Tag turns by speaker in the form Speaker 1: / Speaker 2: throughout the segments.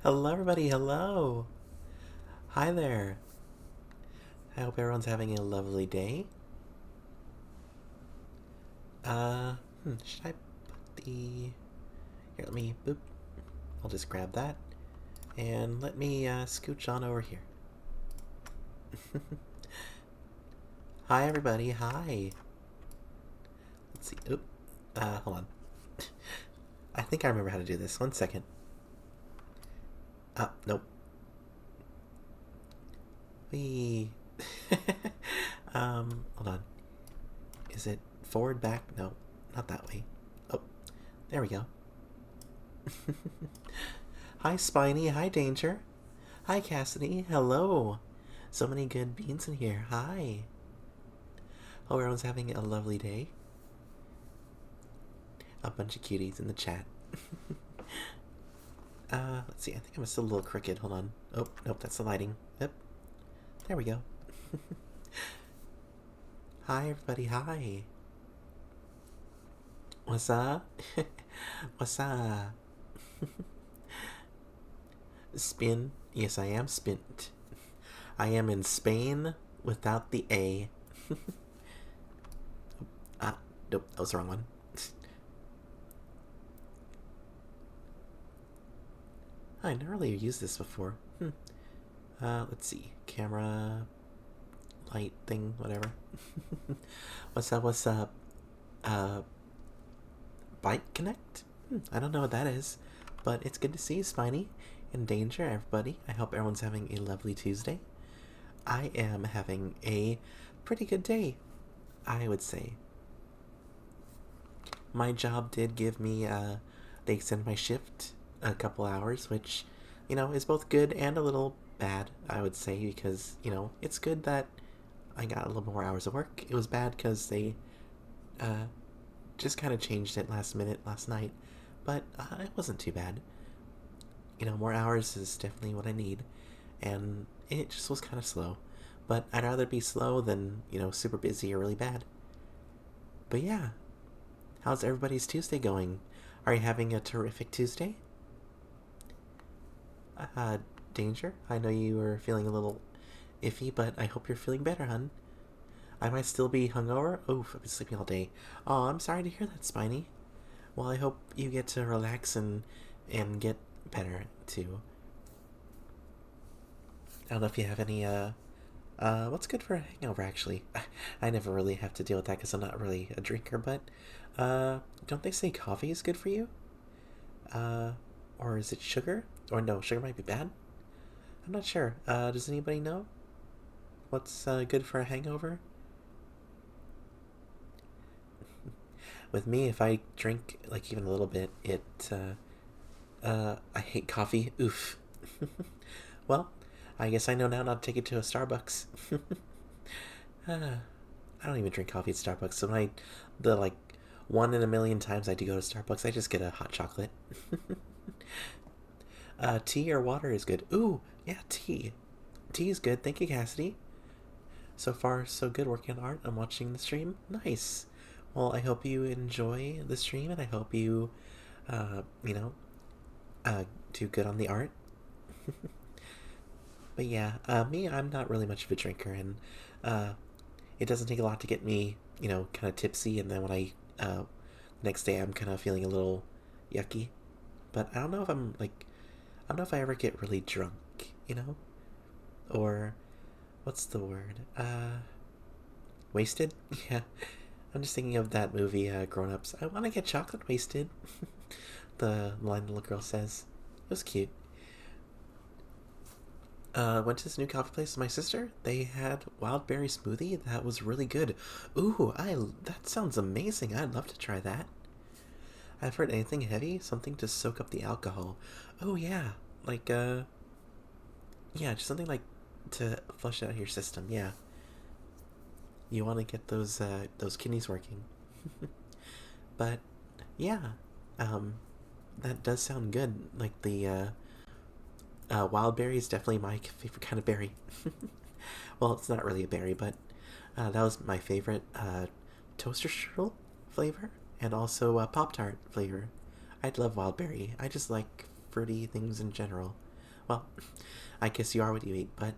Speaker 1: Hello, everybody. Hello. Hi there. I hope everyone's having a lovely day. Should I put the. Here, let me. Boop. I'll just grab that. And let me scooch on over here. Hi, everybody. Hi. Let's see. Oop. Hold on. I think I remember how to do this. 1 second. Nope. We. Hold on. Is it forward, back? No, not that way. Oh, there we go. Hi, Spiny. Hi, Danger. Hi, Cassidy. Hello. So many good beans in here. Hi. Hope everyone's having a lovely day. A bunch of cuties in the chat. Let's see. I think I'm still a little crooked. Hold on. Oh, nope, that's the lighting. Yep. There we go. Hi, everybody. Hi. What's up? What's up? Spin? Yes, I am spint. I am in Spain without the A. Nope, that was the wrong one. I never really used this before. Let's see. Camera, light thing, whatever. What's up, what's up? Bike Connect? I don't know what that is, but it's good to see you, Spiny. In Danger, everybody. I hope everyone's having a lovely Tuesday. I am having a pretty good day, I would say. My job did give me, they extended my shift a couple hours, which, is both good and a little bad, I would say, because, it's good that I got a little more hours of work. It was bad because they, just kind of changed it last minute last night, but it wasn't too bad. More hours is definitely what I need, and it just was kind of slow. But I'd rather be slow than, super busy or really bad. But yeah, how's everybody's Tuesday going? Are you having a terrific Tuesday? Uh, Danger, I know you were feeling a little iffy, but I hope you're feeling better, hun. I might still be hungover. Oof, I've been sleeping all day. Oh, I'm sorry to hear that, Spiny. Well, I hope you get to relax and get better too. I don't know if you have any what's good for a hangover actually. I never really have to deal with that because I'm not really a drinker, but don't they say coffee is good for you? Uh, or is it sugar? Or no, sugar might be bad. I'm not sure. Does anybody know what's good for a hangover? With me, if I drink like even a little bit, I hate coffee. Oof. Well, I guess I know now not to take it to a Starbucks. I don't even drink coffee at Starbucks. So when the like one in a million times I do go to Starbucks, I just get a hot chocolate. Tea or water is good. Ooh, yeah, tea. Tea is good. Thank you, Cassidy. So far, so good working on art. I'm watching the stream. Nice. Well, I hope you enjoy the stream, and I hope you, uh, you know, do good on the art. But yeah, me, I'm not really much of a drinker, and uh, it doesn't take a lot to get me, kind of tipsy, and then when next day I'm kind of feeling a little yucky. But I don't know if I don't know if I ever get really drunk. Or what's the word? Wasted? Yeah. I'm just thinking of that movie, Grown Ups. I want to get chocolate wasted. The line the little girl says. It was cute. Went to this new coffee place with my sister. They had wild berry smoothie. That was really good. Ooh, that sounds amazing. I'd love to try that. I've heard anything heavy, something to soak up the alcohol. Oh yeah, like yeah, just something like to flush out your system. Yeah, you want to get those kidneys working. But yeah, um, that does sound good. Like the wild berry is definitely my favorite kind of berry. Well, it's not really a berry, but that was my favorite toaster flavor and also Pop Tart flavor. I'd love wild berry. I just like comforty things in general. Well, I guess you are what you eat, but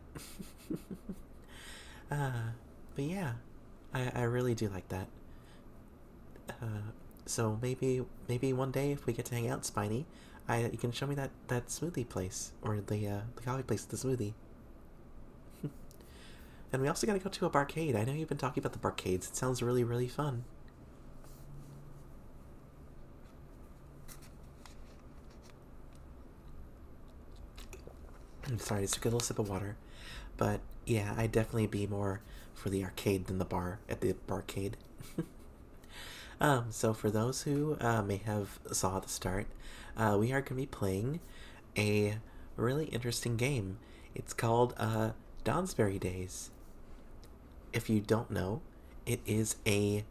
Speaker 1: uh, but yeah, I really do like that. So maybe one day if we get to hang out, Spiny, you can show me that smoothie place or the coffee place with the smoothie. And we also gotta go to a barcade. I know you've been talking about the barcades. It sounds really fun. I'm sorry, I just took a little sip of water. But yeah, I'd definitely be more for the arcade than the bar at the barcade. So for those who may have saw the start, we are going to be playing a really interesting game. It's called Dawnsbury Days. If you don't know, it is a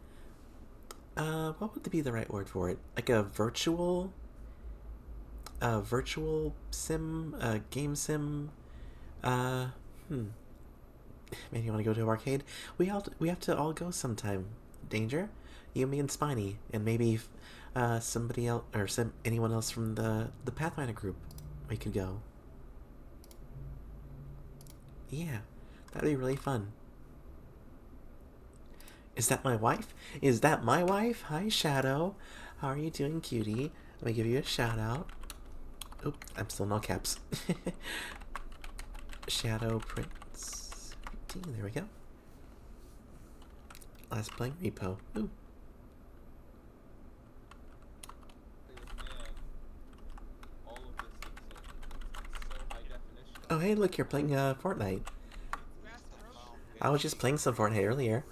Speaker 1: what would be the right word for it? Like a virtual sim, game sim. Uh, hmm. Maybe you want to go to an arcade? We have to all go sometime. Danger, you, me, and Spiny, and maybe somebody else or anyone else from the Pathfinder group. We could go. Yeah, that'd be really fun. Is that my wife? Is that my wife? Hi, Shadow. How are you doing, cutie? Let me give you a shout out. Oop, I'm still in all caps. Shadow Prince. There we go. Last playing repo. Ooh. Oh, hey, look, you're playing Fortnite. I was just playing some Fortnite earlier.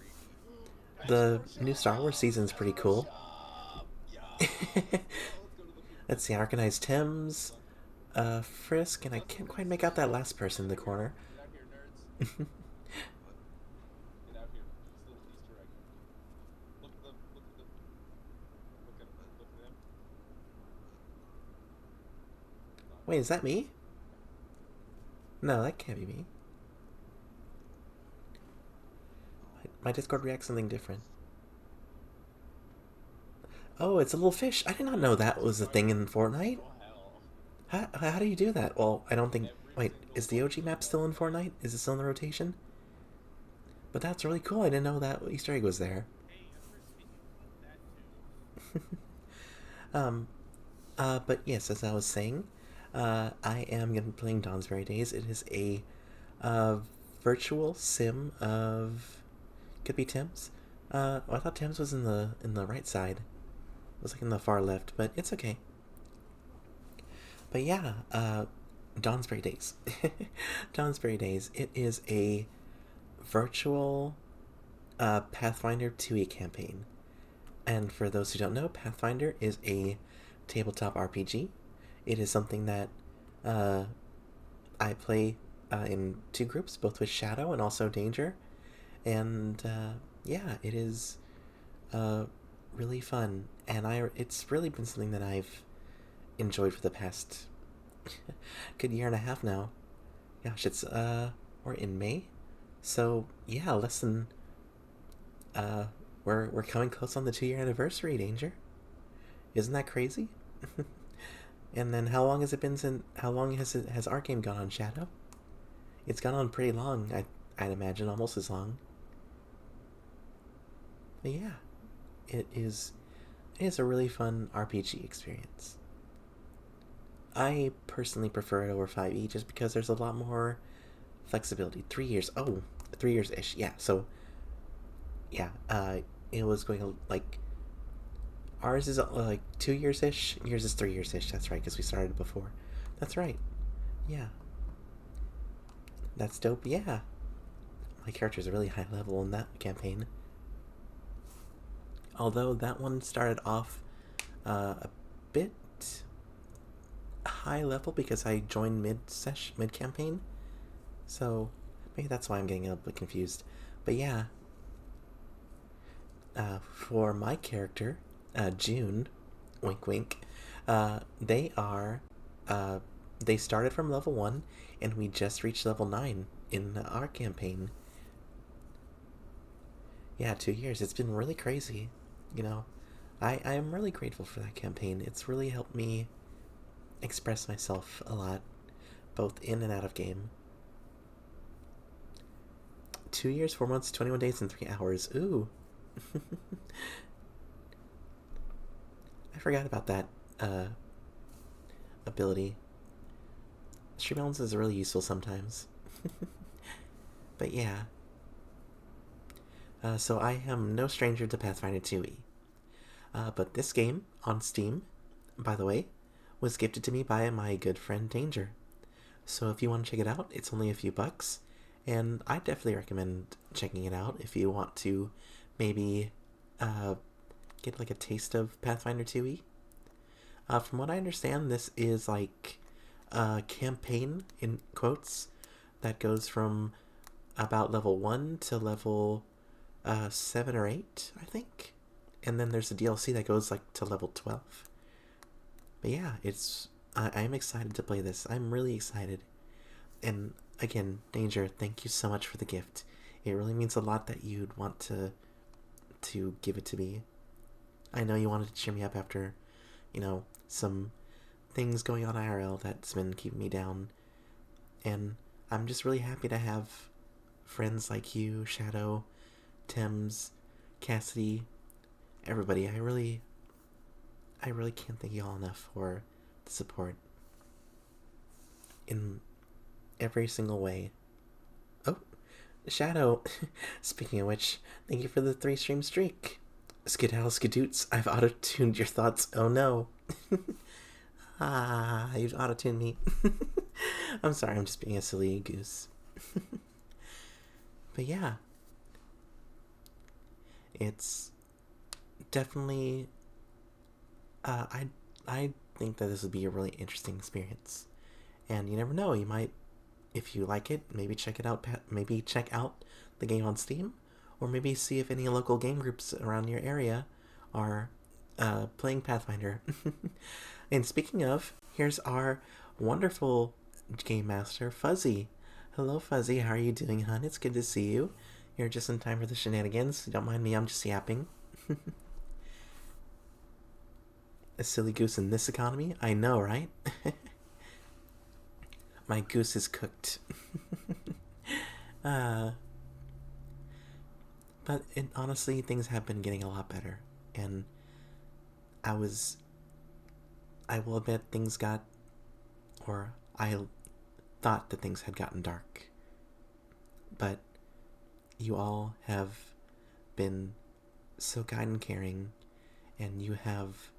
Speaker 1: The new Star Wars season's pretty cool. Let's see, Arcanized Thames, Frisk, and I can't quite make out that last person in the corner. Wait, is that me? No, that can't be me. My Discord reacts something different. Oh, it's a little fish. I did not know that was a thing in Fortnite. How do you do that? Well, I don't think... Wait, is the OG map still in Fortnite? Is it still in the rotation? But that's really cool. I didn't know that Easter egg was there. um, but yes, as I was saying, I am going to be playing Dawnsbury Days. It is a uh, virtual sim of... Could be Tim's. I thought Tim's was in the right side. It was like in the far left, but it's okay. But yeah, Dawnsbury Days. Dawnsbury Days. It is a virtual Pathfinder 2e campaign. And for those who don't know, Pathfinder is a tabletop RPG. It is something that I play in two groups, both with Shadow and also Danger. And yeah, it is really fun. And it's really been something that I've enjoyed for the past good year and a half now. Gosh, it's we're in May, so yeah, less than we're coming close on the 2 year anniversary. Danger, isn't that crazy? And then how long has it been since? How long has our game gone on, Shadow? It's gone on pretty long. I'd imagine almost as long. But yeah, it is. It is a really fun RPG experience. I personally prefer it over 5e just because there's a lot more flexibility. 3 years. Oh, 3 years ish. Yeah. So, yeah. It was going like ours is like 2 years ish. Yours is 3 years ish. That's right, because we started before. That's right. Yeah. That's dope. Yeah. My character's a really high level in that campaign. Although that one started off a bit high level because I joined mid campaign, so maybe that's why I'm getting a bit confused. But yeah, for my character, June, wink wink, they are they started from level 1 and we just reached level 9 in our campaign. Yeah, 2 years. It's been really crazy, you know. I am really grateful for that campaign. It's really helped me express myself a lot, both in and out of game. 2 years, 4 months, 21 days, and 3 hours. Ooh. I forgot about that ability. Stream elements is really useful sometimes. But yeah. So I am no stranger to Pathfinder 2e. But this game on Steam, by the way, was gifted to me by my good friend Danger. So if you want to check it out, it's only a few bucks. And I definitely recommend checking it out if you want to maybe get like a taste of Pathfinder 2e. From what I understand, this is like a campaign, in quotes, that goes from about level 1 to level 7 or 8, I think. And then there's a DLC that goes like to level 12. But yeah, I'm excited to play this. I'm really excited. And again, Danger, thank you so much for the gift. It really means a lot that you'd want to give it to me. I know you wanted to cheer me up after, some things going on IRL that's been keeping me down. And I'm just really happy to have friends like you, Shadow, Thames, Cassidy, everybody. I really can't thank you all enough for the support in every single way. Oh, Shadow. Speaking of which, thank you for the 3-stream streak. Skedaddle skadoots, I've auto-tuned your thoughts. Oh no. You've auto-tuned me. I'm sorry, I'm just being a silly goose. But yeah. It's definitely I think that this would be a really interesting experience. And you never know, you might, if you like it, maybe check it out, maybe check out the game on Steam, or maybe see if any local game groups around your area are playing Pathfinder. And speaking of, here's our wonderful game master, Fuzzy. Hello, Fuzzy. How are you doing, hun? It's good to see you. You're just in time for the shenanigans. Don't mind me, I'm just yapping. A silly goose in this economy? I know, right? My goose is cooked. But honestly, things have been getting a lot better. And I will admit I thought that things had gotten dark. But you all have been so kind and caring, and you have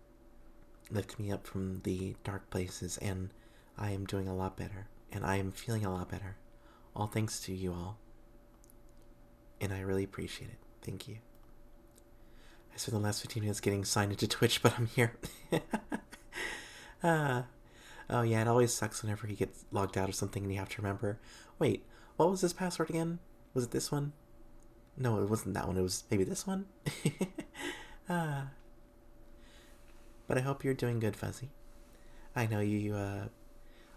Speaker 1: lifted me up from the dark places, and I am doing a lot better, and I am feeling a lot better. All thanks to you all. And I really appreciate it. Thank you. I spent the last 15 minutes getting signed into Twitch, but I'm here. Oh yeah, it always sucks whenever you get logged out of something and you have to remember, wait, what was this password again? Was it this one? No, it wasn't that one. It was maybe this one? But I hope you're doing good, Fuzzy. I know you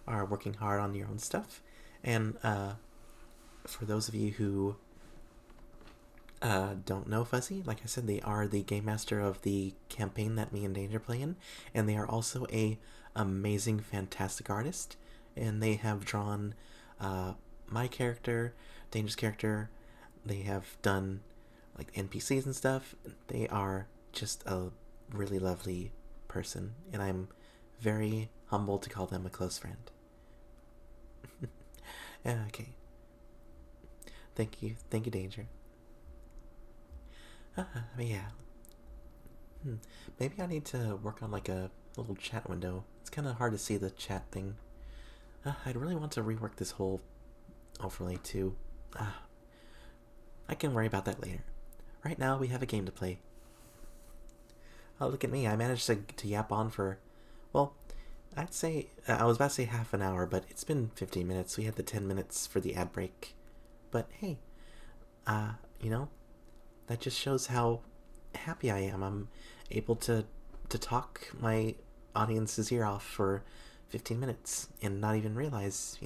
Speaker 1: are working hard on your own stuff. And for those of you who don't know Fuzzy, like I said, they are the game master of the campaign that me and Danger play in. And they are also a amazing, fantastic artist. And they have drawn my character, Danger's character. They have done like NPCs and stuff. They are just a really lovely person, and I'm very humbled to call them a close friend. Okay. Thank you, Danger. But yeah. Maybe I need to work on like a little chat window. It's kind of hard to see the chat thing. I'd really want to rework this whole overlay too. I can worry about that later. Right now, we have a game to play. Oh, look at me. I managed to yap on for, well, I'd say, I was about to say half an hour, but it's been 15 minutes. We had the 10 minutes for the ad break. But hey, that just shows how happy I am. I'm able to talk my audience's ear off for 15 minutes and not even realize,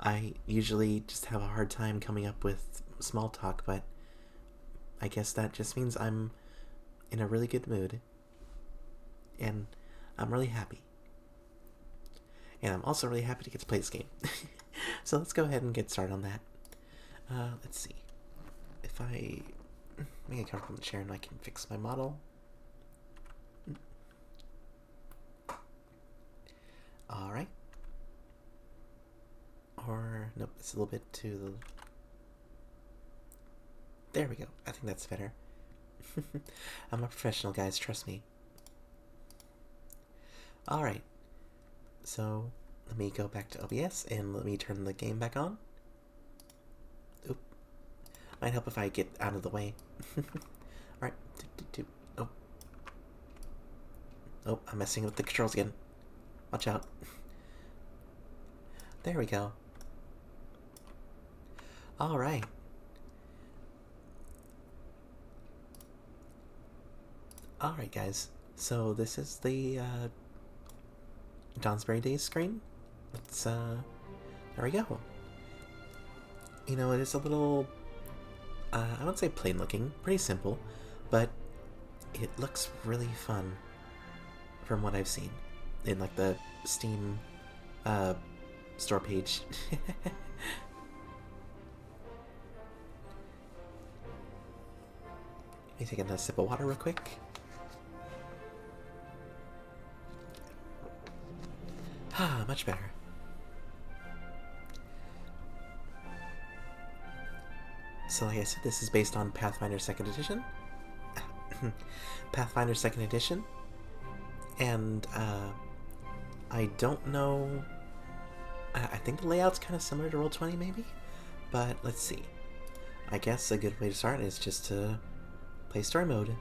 Speaker 1: I usually just have a hard time coming up with small talk, but I guess that just means I'm in a really good mood. And I'm really happy. And I'm also really happy to get to play this game. So let's go ahead and get started on that. Let's see. If I make it comfortable in the chair and I can fix my model. Alright. Or, nope, it's a little bit too... There we go. I think that's better. I'm a professional, guys. Trust me. Alright. So, let me go back to OBS and let me turn the game back on. Oop. Might help if I get out of the way. Alright. Oh. Oh, I'm messing with the controls again. Watch out. There we go. Alright. Alright, guys. So, this is the, Dawnsbury Days screen. Let's, there we go. You know, it is a little, I wouldn't say plain looking, pretty simple, but it looks really fun from what I've seen in, like, the Steam, store page. Let me take a sip of water real quick. Ah, much better. So like I said, this is based on Pathfinder 2nd Edition. Pathfinder 2nd Edition. And, I don't know... I think the layout's kind of similar to Roll20 maybe? But let's see. I guess a good way to start is just to play story mode.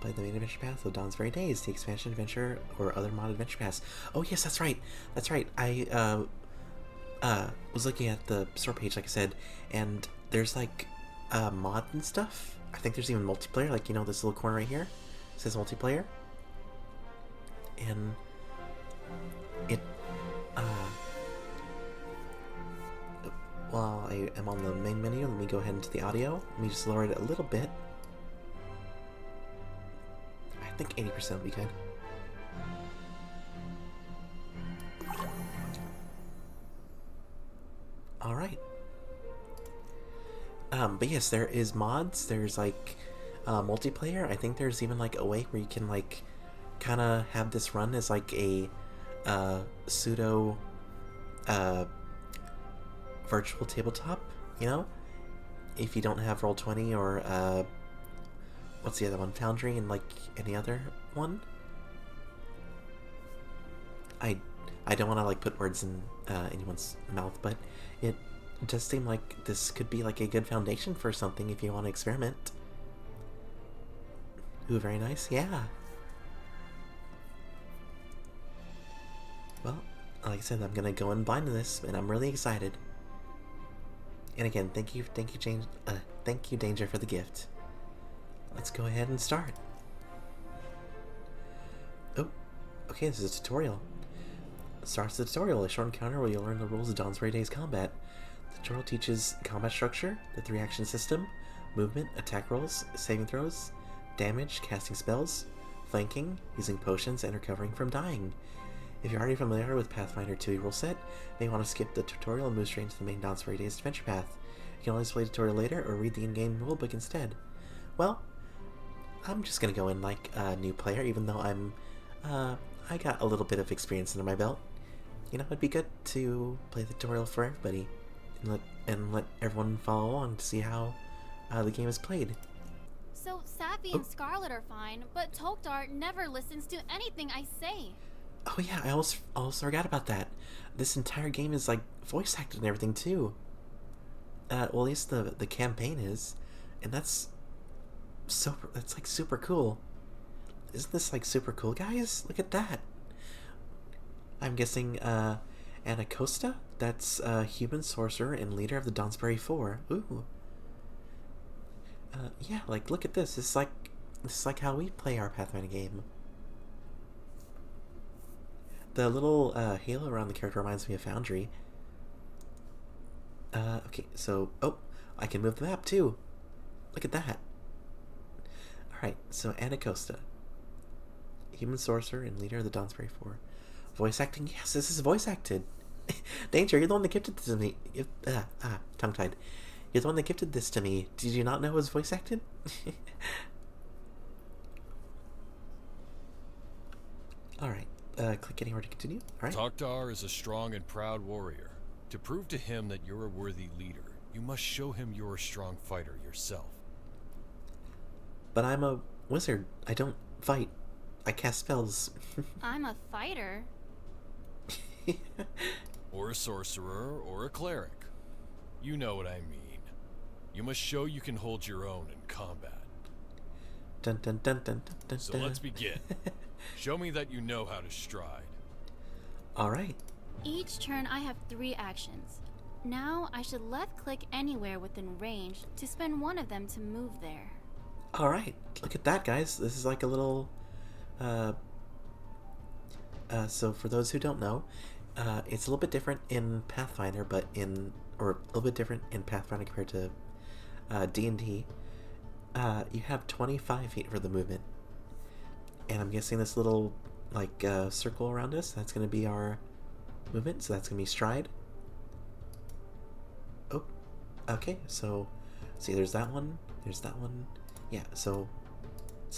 Speaker 1: Play the main adventure path of Dawnsbury Days, the expansion adventure, or other mod adventure paths. Oh yes, that's right. That's right. I was looking at the store page, like I said, and there's like mod and stuff. I think there's even multiplayer. Like, you know, this little corner right here says multiplayer, and it while I am on the main menu, let me go ahead into the audio. Let me just lower it a little bit. I think 80% would be good. Alright. But yes, there is mods. There's like multiplayer. I think there's even like a way where you can like kind of have this run as like a pseudo virtual tabletop, you know? If you don't have Roll20 or what's the other one? Foundry and like any other one? I don't want to like put words in anyone's mouth, but it does seem like this could be like a good foundation for something if you want to experiment. Ooh, very nice. Yeah. Well, like I said, I'm gonna go in blind to this, and I'm really excited. And again, thank you, Danger, for the gift. Let's go ahead and start. Oh, okay, this is a tutorial. Starts the tutorial, a short encounter where you'll learn the rules of Dawnsbury Days combat. The tutorial teaches combat structure, the 3-action system, movement, attack rolls, saving throws, damage, casting spells, flanking, using potions, and recovering from dying. If you're already familiar with Pathfinder 2e rule set, you may want to skip the tutorial and move straight into the main Dawnsbury Days adventure path. You can always play the tutorial later or read the in-game rulebook instead. Well, I'm just gonna go in like a new player, even though I got a little bit of experience under my belt. You know, it'd be good to play the tutorial for everybody and let everyone follow along to see how the game is played.
Speaker 2: So Sappy and Scarlet are fine, but Tokdar never listens to anything I say.
Speaker 1: Oh yeah, I almost forgot about that. This entire game is like voice acted and everything too. Well, at least the campaign is, and that's like super cool. Isn't this like super cool, guys? Look at that. I'm guessing Anna Costa. That's a human sorcerer and leader of the Dawnsbury Four. Ooh. Yeah, like look at this. This is like how we play our Pathfinder game. The little halo around the character reminds me of Foundry. Okay, so I can move the map too. Look at that. Alright, so Anna Costa human sorcerer and leader of the Dawnsbury Four. Voice acting? Yes, this is voice acted. Danger, you're the one that gifted this to me. Tongue-tied. You're the one that gifted this to me. Did you not know it was voice acted? Alright, click anywhere to continue. Alright.
Speaker 3: Tok'tar is a strong and proud warrior. To prove to him that you're a worthy leader, you must show him you're a strong fighter yourself.
Speaker 1: But I'm a wizard. I don't fight. I cast spells.
Speaker 2: I'm a fighter.
Speaker 3: Or a sorcerer, or a cleric. You know what I mean. You must show you can hold your own in combat.
Speaker 1: Dun dun dun dun dun dun.
Speaker 3: So let's begin. Show me that you know how to stride.
Speaker 1: Alright.
Speaker 2: Each turn I have 3 actions. Now I should left click anywhere within range to spend one of them to move there.
Speaker 1: Alright. Look at that, guys. This is like a little... so for those who don't know, it's a little bit different in Pathfinder, or a little bit different in Pathfinder compared to D&D. You have 25 feet for the movement. And I'm guessing this little, like, circle around us, that's going to be our movement, so that's going to be stride. Oh, okay, so, see, there's that one, yeah, so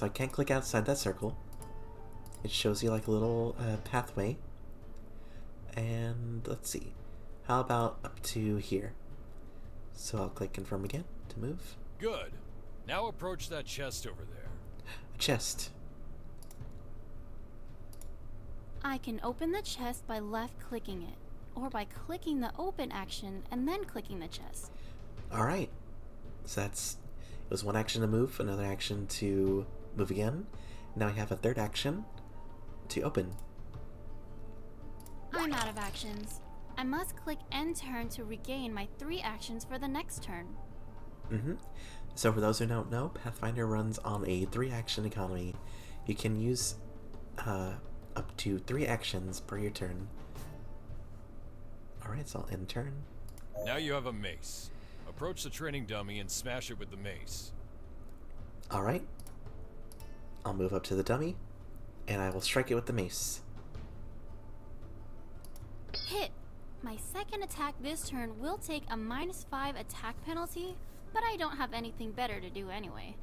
Speaker 1: I can't click outside that circle. It shows you, like, a little pathway. And, let's see, how about up to here? So I'll click confirm again to move.
Speaker 3: Good. Now approach that chest over there.
Speaker 1: A chest.
Speaker 2: I can open the chest by left clicking it, or by clicking the open action and then clicking the chest.
Speaker 1: Alright. So it was one action to move, another action to move again. Now we have a third action to open.
Speaker 2: I'm out of actions. I must click end turn to regain my 3 actions for the next turn.
Speaker 1: So for those who don't know, Pathfinder runs on a 3-action economy. You can use up to 3 actions per your turn. Alright, so I'll end turn.
Speaker 3: Now you have a mace. Approach the training dummy and smash it with the mace.
Speaker 1: Alright. I'll move up to the dummy, and I will strike it with the mace.
Speaker 2: Hit! My second attack this turn will take a -5 attack penalty, but I don't have anything better to do anyway.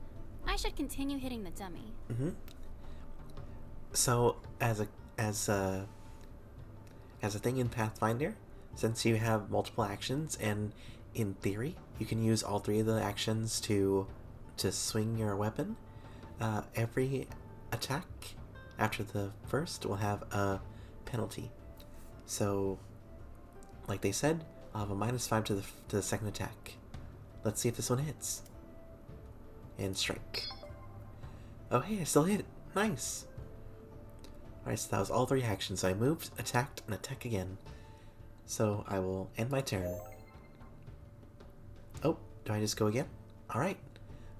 Speaker 2: I should continue hitting the dummy.
Speaker 1: So, as a thing in Pathfinder, since you have multiple actions, and in theory, you can use all 3 of the actions to swing your weapon, every attack after the first will have a penalty. So, like they said, I'll have a -5 to the second attack. Let's see if this one hits. And strike. Oh hey, I still hit it. Nice! Alright, so that was all 3 actions. So I moved, attacked, and attack again. So I will end my turn. Oh, do I just go again? Alright.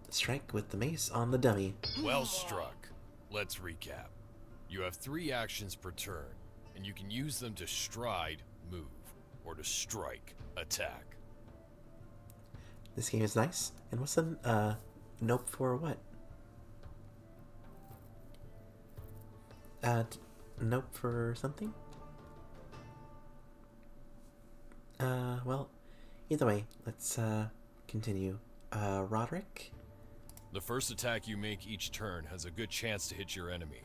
Speaker 1: Strike with the mace on the dummy.
Speaker 3: Well struck. Let's recap. You have 3 actions per turn, and you can use them to stride, move, or to strike, attack.
Speaker 1: This game is nice. And what's the nope for what? Nope for something? Well, either way, let's continue. Roderick?
Speaker 3: The first attack you make each turn has a good chance to hit your enemy.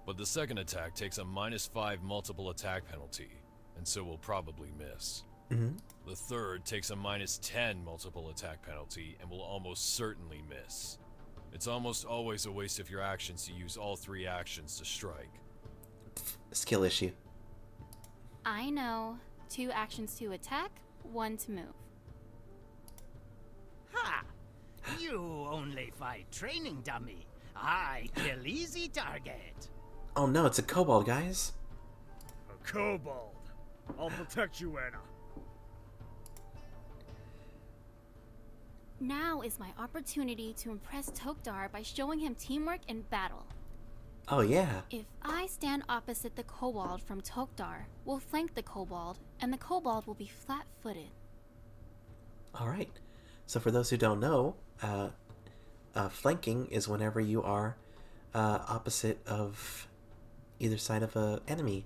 Speaker 3: But the second attack takes a -5 multiple attack penalty, and so will probably miss. The third takes a -10 multiple attack penalty and will almost certainly miss. It's almost always a waste of your actions to use all 3 actions to strike.
Speaker 1: Skill issue.
Speaker 2: I know. 2 actions to attack, 1 to move.
Speaker 4: Ha! You only fight training dummy. I kill easy target.
Speaker 1: Oh no, it's a kobold, guys.
Speaker 5: A kobold. I'll protect you, Anna.
Speaker 2: Now is my opportunity to impress Tok'tar by showing him teamwork in battle.
Speaker 1: Oh yeah.
Speaker 2: If I stand opposite the kobold from Tok'tar, we'll flank the kobold, and the kobold will be flat-footed.
Speaker 1: Alright. So for those who don't know, flanking is whenever you are opposite of either side of a enemy.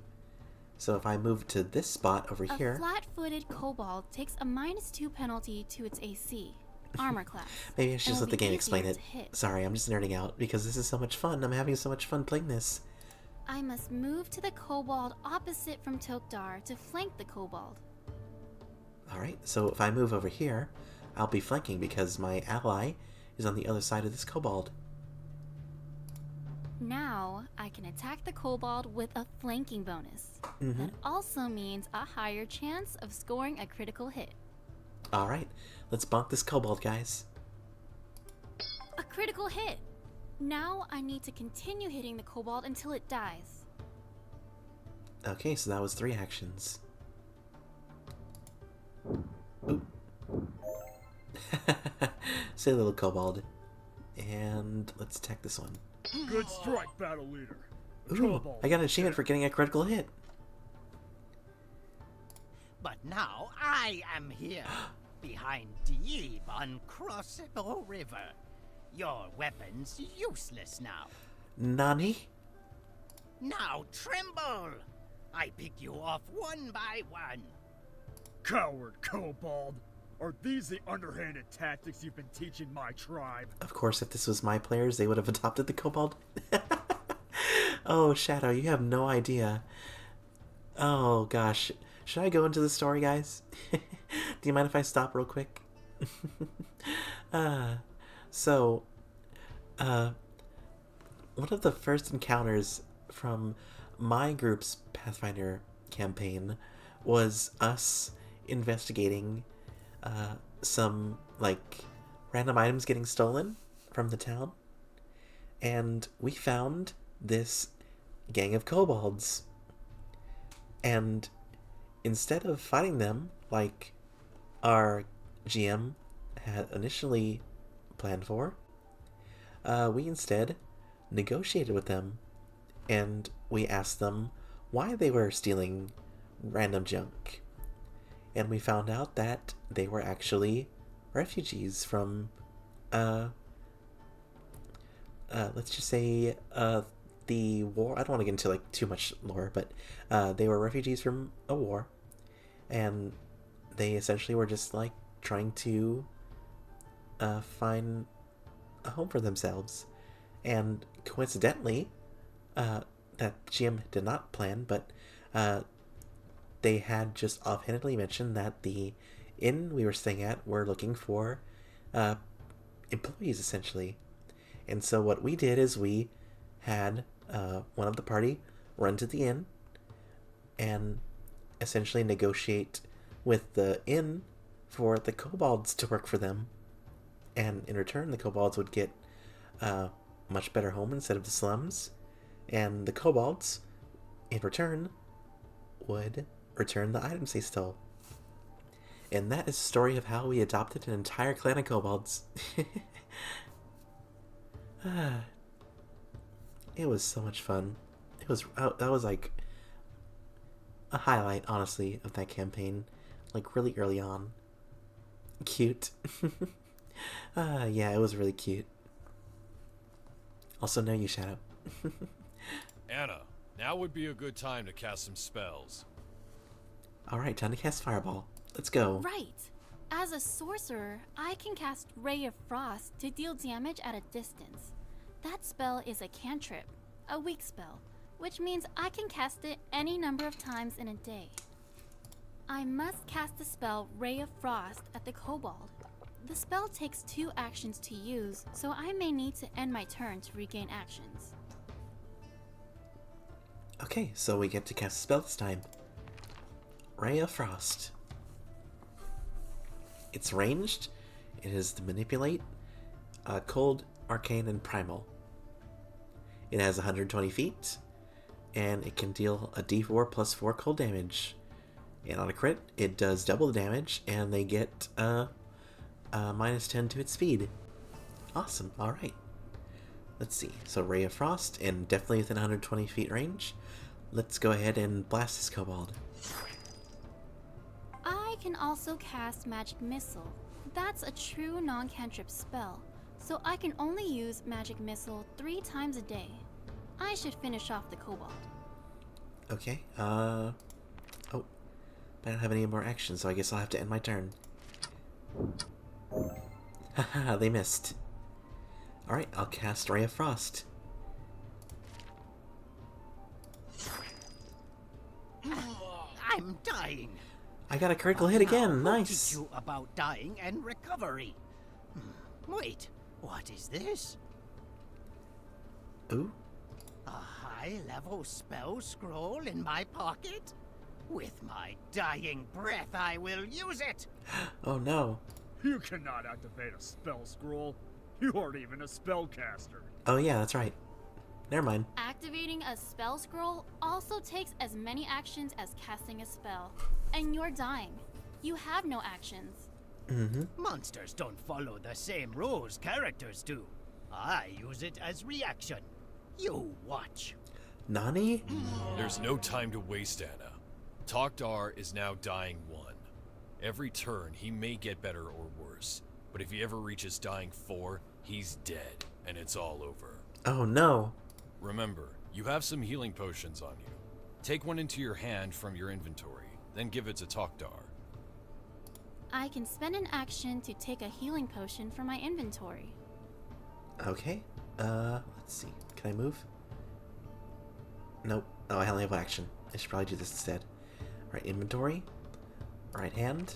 Speaker 1: So if I move to this spot over here...
Speaker 2: A flat-footed kobold takes a -2 penalty to its AC, armor class.
Speaker 1: Maybe I should just
Speaker 2: and
Speaker 1: let the
Speaker 2: will be
Speaker 1: game explain
Speaker 2: easier
Speaker 1: it.
Speaker 2: to hit.
Speaker 1: Sorry, I'm just nerding out because this is so much fun. I'm having so much fun playing this.
Speaker 2: I must move to the kobold opposite from Tokdar to flank the kobold.
Speaker 1: Alright, so if I move over here, I'll be flanking because my ally is on the other side of this kobold.
Speaker 2: Now, I can attack the kobold with a flanking bonus. That also means a higher chance of scoring a critical hit.
Speaker 1: Alright, let's bonk this kobold, guys.
Speaker 2: A critical hit! Now I need to continue hitting the kobold until it dies.
Speaker 1: Okay, so that was 3 actions. Oop. Silly little kobold. And let's attack this one.
Speaker 5: Good strike, battle leader.
Speaker 1: Ooh,
Speaker 5: Kobold.
Speaker 1: I got an achievement for getting a critical hit.
Speaker 4: But now I am here, behind Deeb on Crossable River. Your weapon's useless now.
Speaker 1: Nani?
Speaker 4: Now tremble! I pick you off one by one.
Speaker 5: Coward kobold. Are these the underhanded tactics you've been teaching my tribe?
Speaker 1: Of course, if this was my players, they would have adopted the kobold. Oh, Shadow, you have no idea. Oh, gosh. Should I go into the story, guys? Do you mind if I stop real quick? So, one of the first encounters from my group's Pathfinder campaign was us investigating some, like, random items getting stolen from the town. And we found this gang of kobolds. And instead of fighting them like our GM had initially planned for, we instead negotiated with them. And we asked them why they were stealing random junk. And we found out that they were actually refugees from, let's just say, the war. I don't want to get into, like, too much lore, but they were refugees from a war. And they essentially were just, like, trying to find a home for themselves. And coincidentally, that GM did not plan, but they had just offhandedly mentioned that the inn we were staying at were looking for employees, essentially. And so what we did is we had one of the party run to the inn and essentially negotiate with the inn for the kobolds to work for them. And in return, the kobolds would get a much better home instead of the slums. And the kobolds, in return, would return the items they stole. And that is the story of how we adopted an entire clan of kobolds. It was so much fun. That was like a highlight, honestly, of that campaign. Like, really early on. Cute. Yeah, it was really cute. Also, know you, Shadow.
Speaker 3: Anna, now would be a good time to cast some spells.
Speaker 1: Alright, time to cast Fireball. Let's go.
Speaker 2: Right. As a sorcerer, I can cast Ray of Frost to deal damage at a distance. That spell is a cantrip, a weak spell, which means I can cast it any number of times in a day. I must cast the spell Ray of Frost at the kobold. The spell takes 2 actions to use, so I may need to end my turn to regain actions.
Speaker 1: Okay, so we get to cast a spell this time. Ray of Frost. It's ranged. It is to manipulate, cold, arcane, and primal. It has 120 feet, and it can deal a d4 plus 4 cold damage. And on a crit, it does double the damage, and they get minus 10 to its speed. Awesome, alright. Let's see, so Ray of Frost, and definitely within 120 feet range. Let's go ahead and blast this kobold.
Speaker 2: I can also cast Magic Missile. That's a true non-cantrip spell, so I can only use Magic Missile 3 times a day. I should finish off the kobold.
Speaker 1: Okay, oh. I don't have any more actions, so I guess I'll have to end my turn. Haha, they missed. Alright, I'll cast Ray of Frost.
Speaker 4: I'm dying.
Speaker 1: I got a critical hit again,
Speaker 4: Now, who
Speaker 1: nice!
Speaker 4: teach you about dying and recovery? Wait, what is this?
Speaker 1: Ooh,
Speaker 4: A high-level spell scroll in my pocket? With my dying breath, I will use it!
Speaker 1: oh no.
Speaker 5: You cannot activate a spell scroll. You aren't even a spellcaster.
Speaker 1: Oh yeah, that's right. Never mind.
Speaker 2: Activating a spell scroll also takes as many actions as casting a spell. And you're dying. You have no actions.
Speaker 1: Mm-hmm.
Speaker 4: Monsters don't follow the same rules characters do. I use it as reaction. You watch.
Speaker 1: Nani?
Speaker 3: There's no time to waste, Anna. Tokdar is now dying 1. Every turn, he may get better or worse. But if he ever reaches dying 4, he's dead, and it's all over.
Speaker 1: Oh no.
Speaker 3: Remember, you have some healing potions on you. Take one into your hand from your inventory, then give it to Tokdar.
Speaker 2: I can spend an action to take a healing potion from my inventory.
Speaker 1: Okay, let's see. Can I move? Nope. Oh, I only have one action. I should probably do this instead. Right, inventory. Right hand.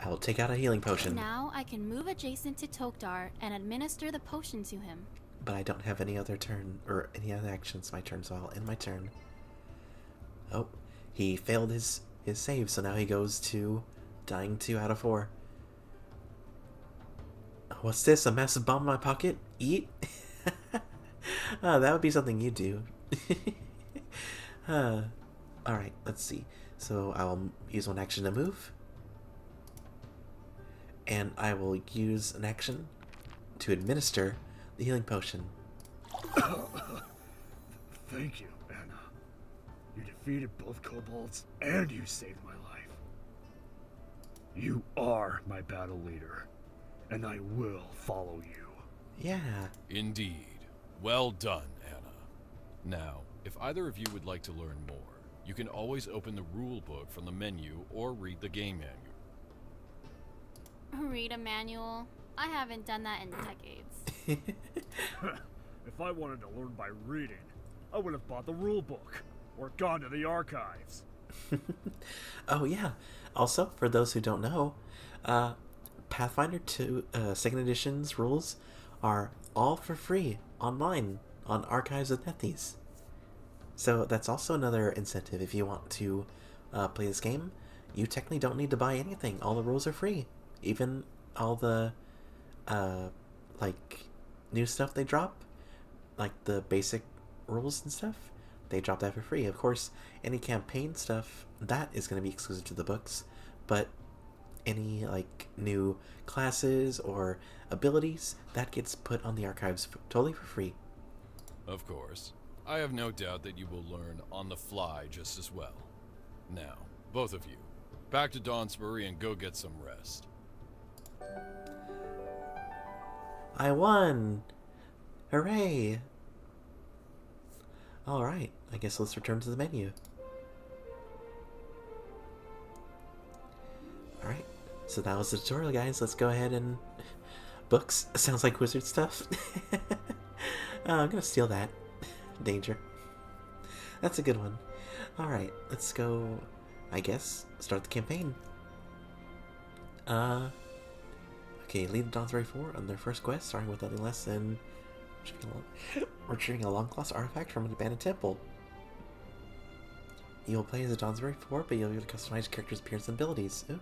Speaker 1: I will take out a healing potion.
Speaker 2: Now I can move adjacent to Tokdar and administer the potion to him.
Speaker 1: But I don't have any other turn, or any other actions my turn, so I'll end my turn. Oh, he failed his save, so now he goes to dying 2 out of 4. What's this? A massive bomb in my pocket? Eat? Oh, that would be something you do. Alright, let's see. So I will use one action to move. And I will use an action to administer the healing potion.
Speaker 5: Thank you, Anna. You defeated both kobolds, and you saved my life. You are my battle leader, and I will follow you.
Speaker 1: Yeah.
Speaker 3: Indeed. Well done, Anna. Now, if either of you would like to learn more, you can always open the rule book from the menu or read the game manual.
Speaker 2: Read a manual? I haven't done that in decades.
Speaker 5: If I wanted to learn by reading, I would have bought the rule book or gone to the archives.
Speaker 1: Oh yeah. Also, for those who don't know, Pathfinder 2 2nd edition's rules are all for free online on Archives of Nethys. So that's also another incentive if you want to play this game. You technically don't need to buy anything. All the rules are free. Even all the like new stuff they drop, like the basic rules and stuff, they drop that for free. Of course, any campaign stuff, that is going to be exclusive to the books, but any like new classes or abilities, that gets put on the archives totally for free.
Speaker 3: Of course. I have no doubt that you will learn on the fly just as well. Now, both of you, back to Dawnsbury and go get some rest.
Speaker 1: I won! Hooray! Alright, I guess let's return to the menu. Alright, so that was the tutorial, guys. Let's go ahead and... Books? Sounds like wizard stuff. I'm gonna steal that. Danger. That's a good one. Alright, let's go, I guess, start the campaign. Okay, lead the Dawnsbury 4 on their first quest, starting with nothing less than retrieving a long-lost artifact from an abandoned temple. You'll play as a Dawnsbury 4, but you'll be able to customize your character's appearance and abilities. Ooh.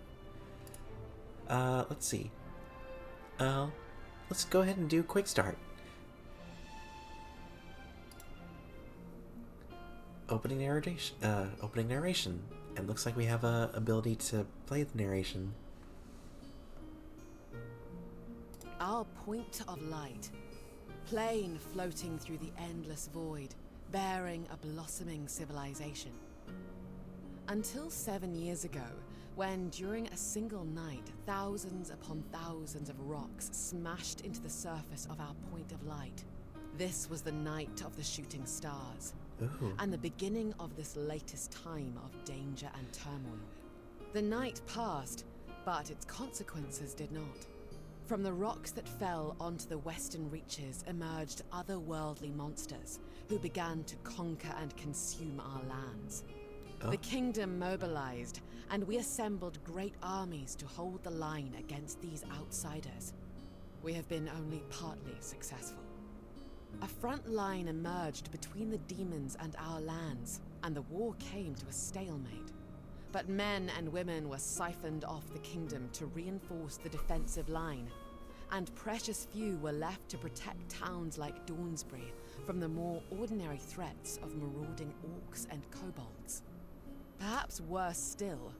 Speaker 1: Let's see. Let's go ahead and do quick start. Opening narration. And looks like we have a ability to play the narration.
Speaker 6: Our point of light, plane floating through the endless void, bearing a blossoming civilization. Until 7 years ago, when during a single night, thousands upon thousands of rocks smashed into the surface of our point of light. This was the night of the shooting stars,
Speaker 1: Ooh.
Speaker 6: and the beginning of this latest time of danger and turmoil. The night passed, but its consequences did not. From the rocks that fell onto the western reaches emerged otherworldly monsters who began to conquer and consume our lands.
Speaker 1: Oh.
Speaker 6: The kingdom mobilized, and we assembled great armies to hold the line against these outsiders. We have been only partly successful. A front line emerged between the demons and our lands, and the war came to a stalemate. But men and women were siphoned off the kingdom to reinforce the defensive line, and precious few were left to protect towns like Dawnsbury from the more ordinary threats of marauding orcs and kobolds. Perhaps worse still,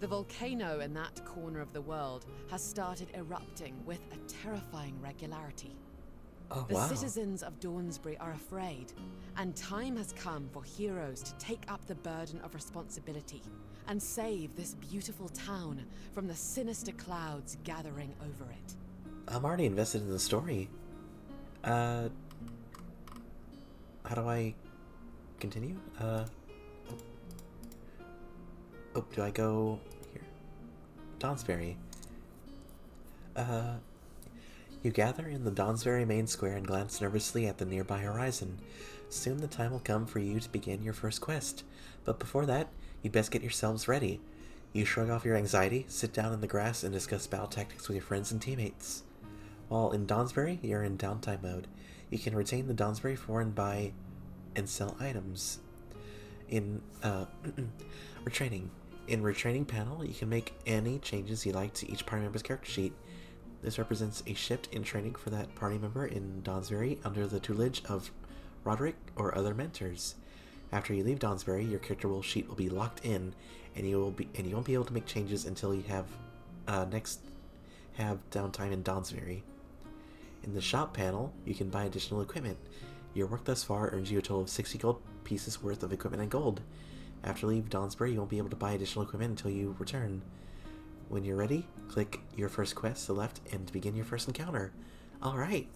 Speaker 6: the volcano in that corner of the world has started erupting with a terrifying regularity.
Speaker 1: Oh,
Speaker 6: The
Speaker 1: wow.
Speaker 6: citizens of Dawnsbury are afraid, and time has come for heroes to take up the burden of responsibility and save this beautiful town from the sinister clouds gathering over it.
Speaker 1: I'm already invested in the story. How do I continue? Oh, do I go here? Dawnsbury. You gather in the Dawnsbury main square and glance nervously at the nearby horizon. Soon the time will come for you to begin your first quest, but before that, you'd best get yourselves ready. You shrug off your anxiety, sit down in the grass, and discuss battle tactics with your friends and teammates. While in Dawnsbury, you're in downtime mode. You can retain the Dawnsbury for and buy and sell items. In retraining. In retraining panel, you can make any changes you like to each party member's character sheet. This represents a shift in training for that party member in Dawnsbury under the tutelage of Roderick or other mentors. After you leave Dawnsbury, your character sheet will be locked in, and you won't be able to make changes until you have downtime in Dawnsbury. In the shop panel, you can buy additional equipment. Your work thus far earns you a total of 60 gold pieces worth of equipment and gold. After you leave Dawnsbury, you won't be able to buy additional equipment until you return. When you're ready, click your first quest to the left and begin your first encounter. Alright.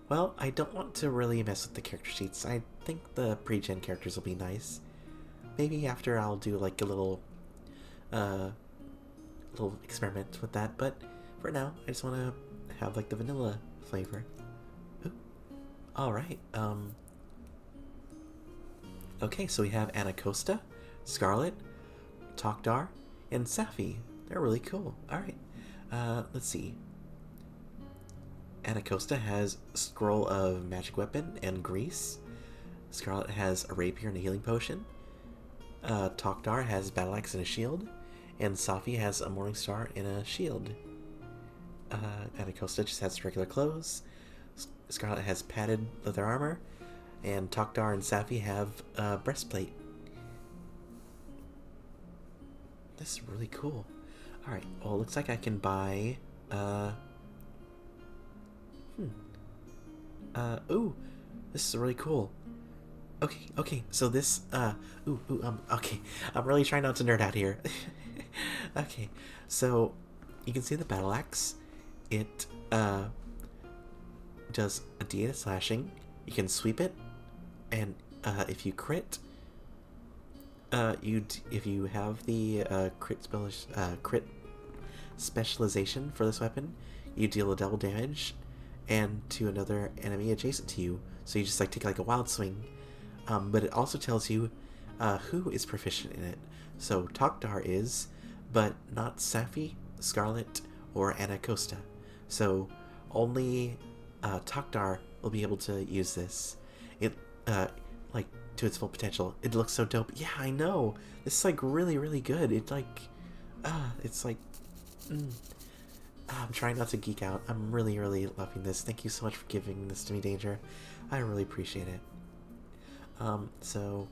Speaker 1: Well, I don't want to really mess with the character sheets. I think the pre-gen characters will be nice. Maybe after I'll do like a little experiment with that, but for now, I just want to have like the vanilla flavor. Ooh. Alright, okay, so we have Anacosta, Scarlet, Tokdar, and Safi. They're really cool. Alright, let's see. Anacosta has Scroll of Magic Weapon and Grease. Scarlet has a Rapier and a Healing Potion. Tokdar has Battle Axe and a Shield. And Safi has a Morning Star and a Shield. Anacosta just has regular clothes. Scarlet has padded leather armor. And Tokdar and Safi have a breastplate. This is really cool. Alright, well, it looks like I can buy... ooh, this is really cool. Okay, so this, okay, I'm really trying not to nerd out here. Okay, so, you can see the Battle Axe. It, does a D8 slashing. You can sweep it, and, if you crit, if you have the, crit specialization for this weapon, you deal a double damage, and to another enemy adjacent to you. So you just like take like a wild swing. But it also tells you who is proficient in it. So Tokdar is, but not Safi, Scarlet, or Anacosta. So only Tokdar will be able to use this. It like to its full potential. It looks so dope. Yeah, I know. This is like really, really good. It like it's like I'm trying not to geek out. I'm really, really loving this. Thank you so much for giving this to me, Danger. I really appreciate it. So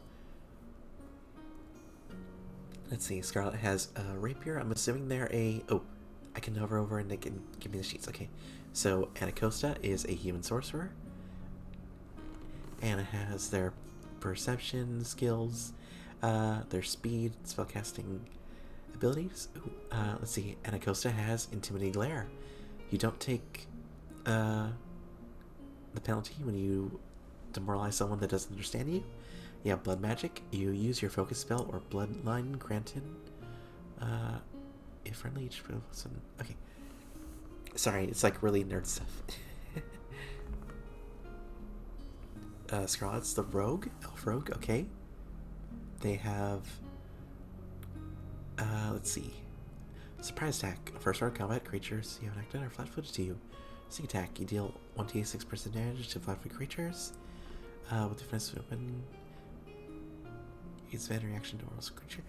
Speaker 1: let's see. Scarlet has a rapier. I'm assuming they're a... Oh, I can hover over and they can give me the sheets. Okay. So Anacosta is a human sorcerer. And it has their perception skills, their speed, spellcasting, abilities. Ooh, let's see. Anacosta has Intimidating Glare. You don't take the penalty when you demoralize someone that doesn't understand you. You have Blood Magic. You use your focus spell or Bloodline granted. If friendly each person. Okay. Sorry, it's like really nerd stuff. Scarlet's the rogue, elf rogue. Okay. They have. Let's see. Surprise attack. First round combat creatures you have acted are flat-footed to you. Sneak attack. You deal 1d6% damage to flat-footed creatures. With defensive weapon. Use van reaction to mortal creature.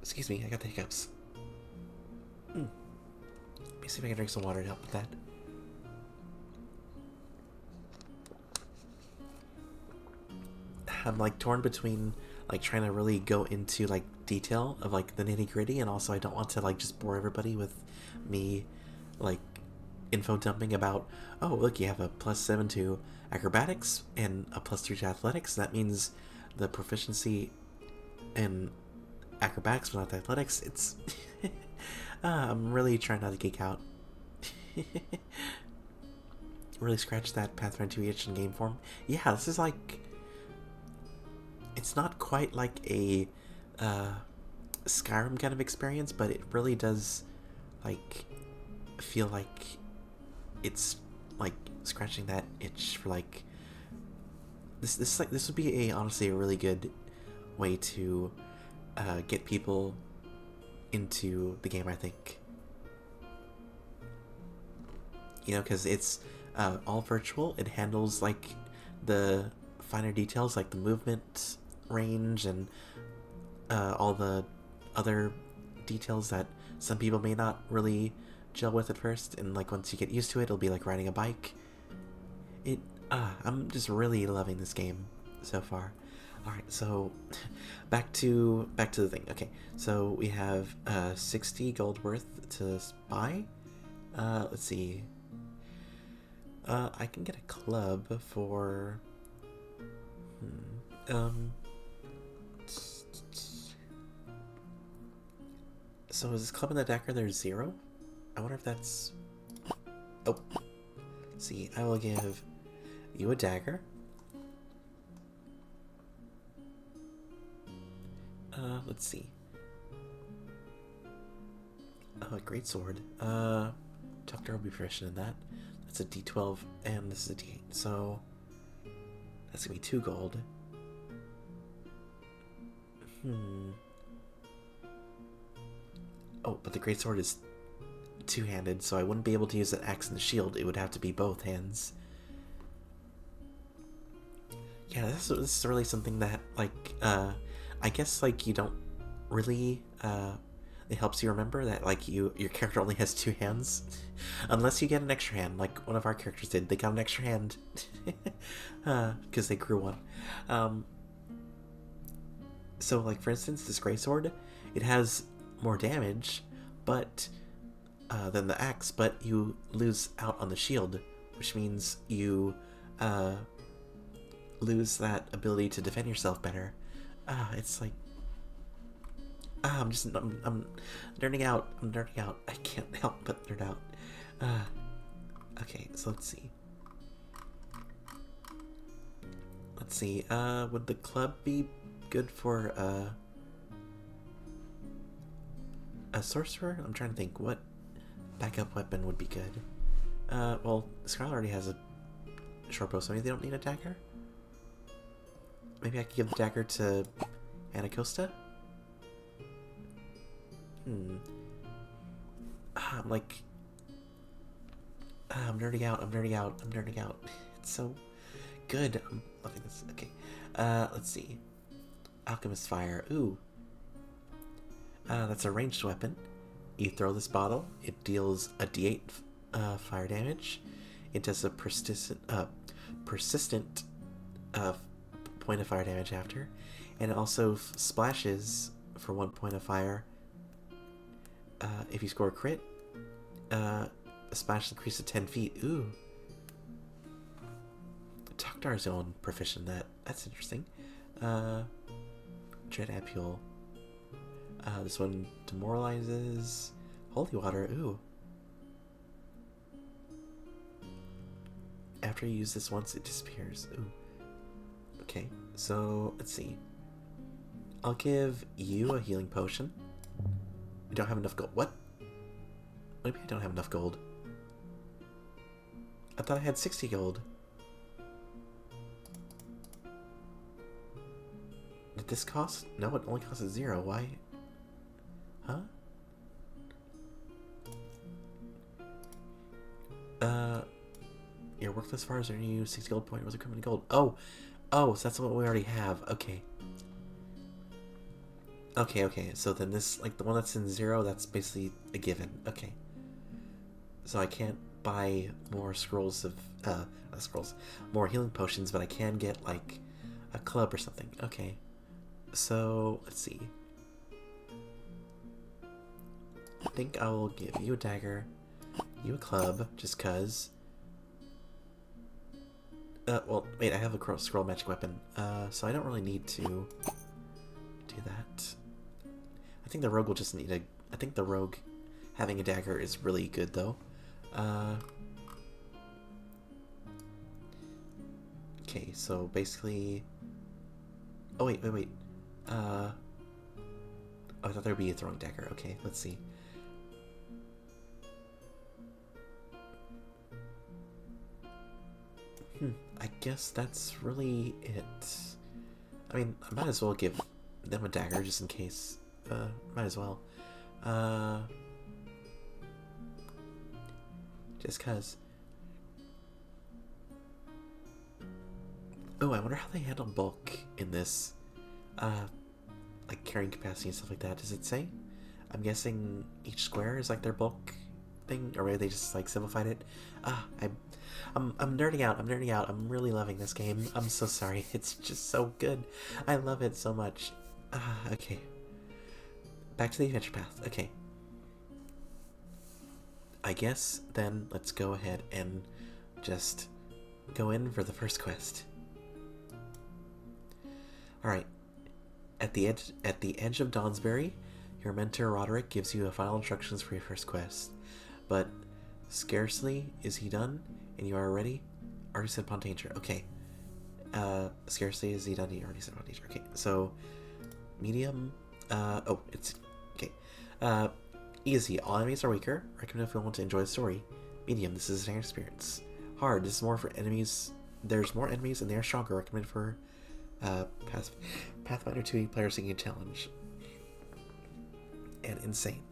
Speaker 1: Excuse me, I got the hiccups. Let me see if I can drink some water to help with that. I'm like torn between like trying to really go into like detail of like the nitty gritty, and also I don't want to like just bore everybody with me like info dumping about, oh look, you have a +7 to acrobatics and a +3 to athletics. That means the proficiency in acrobatics but not athletics. It's I'm really trying not to geek out. Really scratch that Pathfinder 2 itch in game form. Yeah, this is like, it's not quite like a Skyrim kind of experience, but it really does like feel like it's like scratching that itch for like this would be honestly a really good way to get people into the game, I think. You know, because it's all virtual. It handles like the finer details like the movement range and all the other details that some people may not really gel with at first, and like once you get used to it, it'll be like riding a bike. I'm just really loving this game so far. Alright, so back to the thing. Okay, so we have 60 gold worth to buy. Let's see. I can get a club for so is this club in the dagger there's 0? I wonder if that's... Oh. Let's see, I will give you a dagger. Let's see. Oh, a great sword. Doctor will be proficient in that. That's a D12 and this is a D8. So that's gonna be 2 gold. Oh, but the greatsword is two-handed, so I wouldn't be able to use an axe and the shield. It would have to be both hands. Yeah, this is really something that, like, I guess, like, you don't really, it helps you remember that, like, your character only has 2 hands. Unless you get an extra hand, like one of our characters did. They got an extra hand. Because they grew one. So, like, for instance, this greatsword, it has more damage, but than the axe, but you lose out on the shield, which means you lose that ability to defend yourself better. It's like I'm nerding out. I'm nerding out. I can't help but nerd out. Okay, so let's see. Would the club be good for a sorcerer? I'm trying to think what backup weapon would be good. Well, Scarlet already has a short bow, so maybe they don't need a dagger? Maybe I could give the dagger to Anacosta? I'm like... I'm nerding out. It's so good. I'm loving this. Okay. Let's see. Alchemist Fire. Ooh. That's a ranged weapon. You throw this bottle. It deals a d8 fire damage. It does a persistent point of fire damage after. And it also splashes for 1 point of fire. If you score a crit, a splash increase to 10 feet. Ooh. Tokdar's own proficient in that. That's interesting. Dread Apule. This one demoralizes. Holy water, ooh. After you use this once, it disappears. Ooh. Okay, so let's see. I'll give you a healing potion. I don't have enough gold. What? Maybe I don't have enough gold. I thought I had 60 gold. Did this cost? No, it only costs 0. Why? Huh? Your work thus far is earning you 60 gold point was equipment gold. Oh! Oh, so that's what we already have. Okay. Okay. So then this, like the one that's in 0, that's basically a given. Okay. So I can't buy more scrolls of, not scrolls, more healing potions, but I can get like a club or something. Okay. So, let's see. I think I will give you a dagger, you a club, just cuz. Well, wait, I have a scroll magic weapon, so I don't really need to do that. I think the rogue will just need I think the rogue having a dagger is really good, though. Okay, so basically... Oh, wait. Oh, I thought there would be a throwing dagger. Okay, let's see. I guess that's really it. I mean, I might as well give them a dagger just in case. Might as well. Just cause. Oh, I wonder how they handle bulk in this. Like carrying capacity and stuff like that. Does it say? I'm guessing each square is like their bulk thing, or maybe they just like simplified it. I'm nerding out. I'm really loving this game. I'm so sorry. It's just so good. I love it so much. Okay. Back to the adventure path. Okay. I guess then let's go ahead and just go in for the first quest. Alright. At the edge of Dawnsbury, your mentor Roderick gives you final instructions for your first quest. But scarcely is he done, and you are ready. Already set upon danger. Okay. Scarcely is he done, you already set upon danger. Okay, so medium. Oh, it's okay. Easy. All enemies are weaker. Recommend if you want to enjoy the story. Medium. This is an experience. Hard. This is more for enemies. There's more enemies, and they are stronger. Recommend for Pathfinder 2e players seeking a challenge. And insane.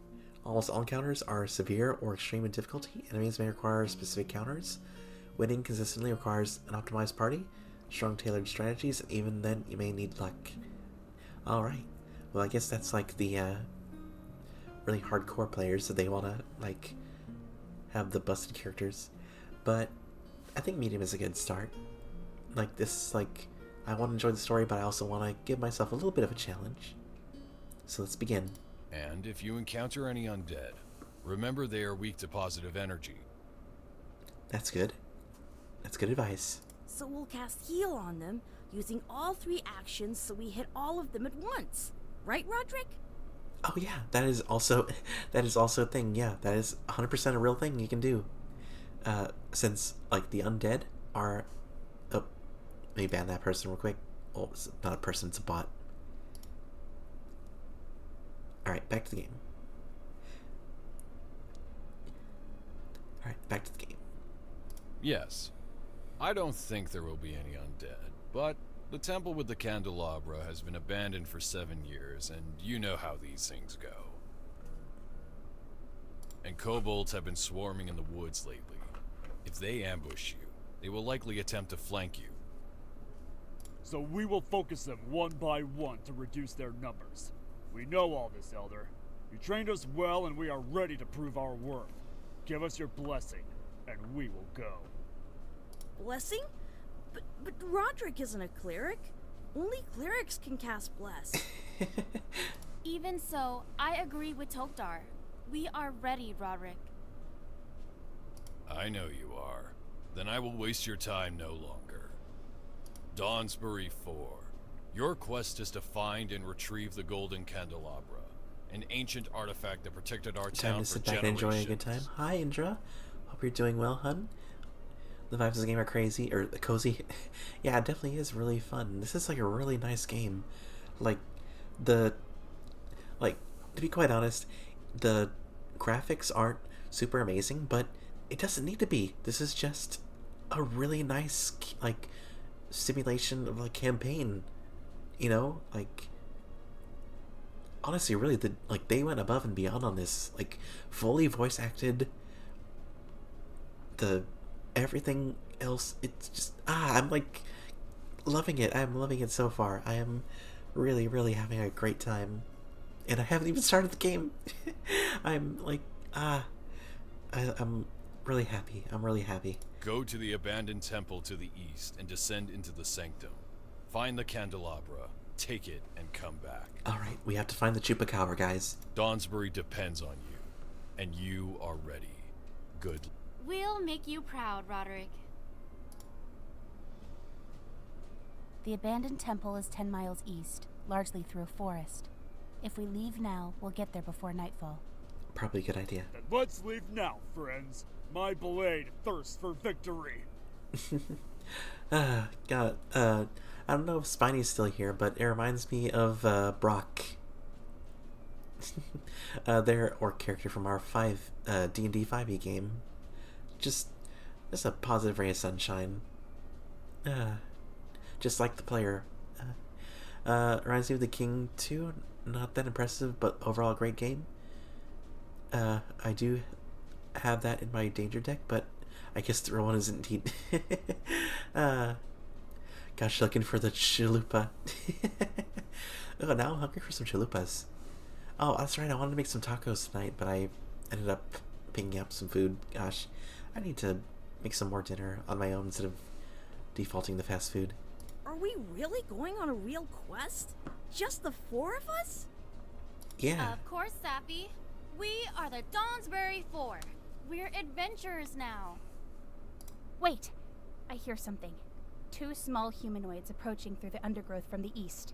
Speaker 1: Almost all encounters are severe or extreme in difficulty. Enemies may require specific counters. Winning consistently requires an optimized party, strong tailored strategies, and even then you may need luck. Alright. Well, I guess that's like the really hardcore players that they want to like have the busted characters. But I think medium is a good start. Like this, like I want to enjoy the story, but I also want to give myself a little bit of a challenge. So let's begin.
Speaker 3: And if you encounter any undead, remember they are weak to positive energy.
Speaker 1: That's good. That's good advice.
Speaker 7: So we'll cast heal on them, using all 3 actions so we hit all of them at once. Right, Roderick?
Speaker 1: Oh yeah, that is also a thing. Yeah, that is 100% a real thing you can do. Since like the undead are, oh, let me ban that person real quick. Oh, it's not a person, it's a bot. All right, back to the game. All right, back to the game.
Speaker 3: Yes. I don't think there will be any undead, but the temple with the candelabra has been abandoned for 7 years, and you know how these things go. And kobolds have been swarming in the woods lately. If they ambush you, they will likely attempt to flank you.
Speaker 5: So we will focus them one by one to reduce their numbers. We know all this, Elder. You trained us well, and we are ready to prove our worth. Give us your blessing, and we will go.
Speaker 7: Blessing? But Roderick isn't a cleric. Only clerics can cast Bless.
Speaker 2: Even so, I agree with Tokdar. We are ready, Roderick.
Speaker 3: I know you are. Then I will waste your time no longer. Dawnsbury 4. Your quest is to find and retrieve the golden candelabra. an ancient artifact that protected our
Speaker 1: Time
Speaker 3: town
Speaker 1: to
Speaker 3: for
Speaker 1: sit back and enjoy a good
Speaker 3: generations.
Speaker 1: time. Hi, Indra. Hope you're doing well, hun. The vibes of the game are crazy, or cozy. Yeah, it definitely is really fun. This is like a really nice game. Like, the, like, to be quite honest, the graphics aren't super amazing, but it doesn't need to be. This is just a really nice, like, simulation of a campaign. You know, like, honestly, really, they went above and beyond on this. Like, fully voice acted. The everything else, it's just I'm like loving it. I'm loving it so far. I am really having a great time, and I haven't even started the game. I'm like I'm really happy. I'm really happy.
Speaker 3: Go to the abandoned temple to the east and descend into the sanctum. Find the candelabra, take it, and come back.
Speaker 1: All right, we have to find the chupacabra, guys.
Speaker 3: Dawnsbury depends on you, and you are ready. Good.
Speaker 2: We'll make you proud, Roderick.
Speaker 8: The abandoned temple is 10 miles east, largely through a forest. If we leave now, we'll get there before nightfall.
Speaker 1: Probably a good idea.
Speaker 5: Then let's leave now, friends. My blade thirsts for victory.
Speaker 1: God, I don't know if Spiney's still here, but it reminds me of Brock. Their orc character from our D&D 5e game. Just a positive ray of sunshine. Just like the player. Reminds me of the King 2. Not that impressive, but overall a great game. I do have that in my danger deck, but I guess the real one isn't indeed. Gosh, looking for the chalupa. Oh, now I'm hungry for some chalupas. Oh, that's right, I wanted to make some tacos tonight, but I ended up picking up some food. Gosh, I need to make some more dinner on my own instead of defaulting to fast food.
Speaker 7: Are we really going on a real quest? Just the four of us?
Speaker 1: Yeah.
Speaker 2: Of course, Sappy. We are the Dawnsbury Four. We're adventurers now.
Speaker 8: Wait! I hear something. 2 small humanoids approaching through the undergrowth from the east.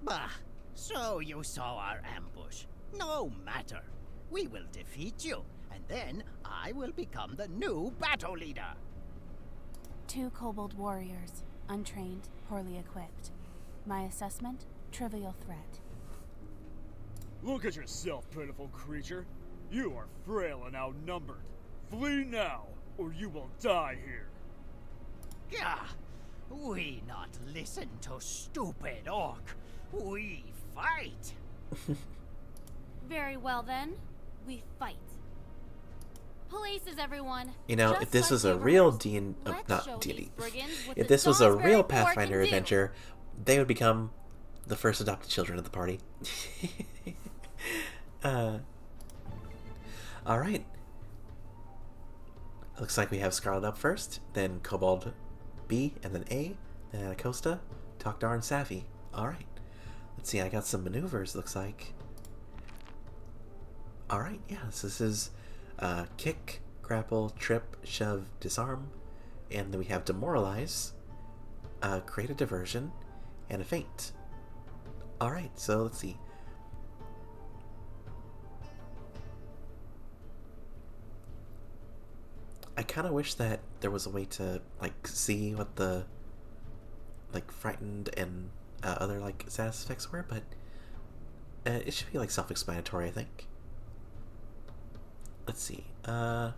Speaker 4: Bah, so you saw our ambush. No matter. We will defeat you, and then I will become the new battle leader.
Speaker 8: 2 kobold warriors, untrained, poorly equipped. My assessment? Trivial threat.
Speaker 5: Look at yourself, pitiful creature. You are frail and outnumbered. Flee now, or you will die here.
Speaker 4: Gah! We not listen to stupid orc. We fight.
Speaker 2: Very well then. We fight. Places, everyone.
Speaker 1: You know,
Speaker 2: Just
Speaker 1: if this
Speaker 2: like
Speaker 1: was a
Speaker 2: we
Speaker 1: real
Speaker 2: rehearsed.
Speaker 1: not
Speaker 2: Let's show
Speaker 1: D&D.
Speaker 2: these brigands what
Speaker 1: If
Speaker 2: the
Speaker 1: this was a
Speaker 2: Dawnsbury
Speaker 1: real
Speaker 2: Four can
Speaker 1: Pathfinder
Speaker 2: do.
Speaker 1: adventure, they would become the first adopted children of the party. Alright. Looks like we have Scarlet up first, then Kobold B, and then A, then Acosta, Tokdar, and Safi. Alright. Let's see, I got some maneuvers, looks like. Alright, yeah, so this is kick, grapple, trip, shove, disarm, and then we have demoralize, create a diversion, and a feint. Alright, so let's see. I kind of wish that there was a way to, like, see what the, like, frightened and other, like, status effects were, but it should be, like, self-explanatory, I think. Let's see. How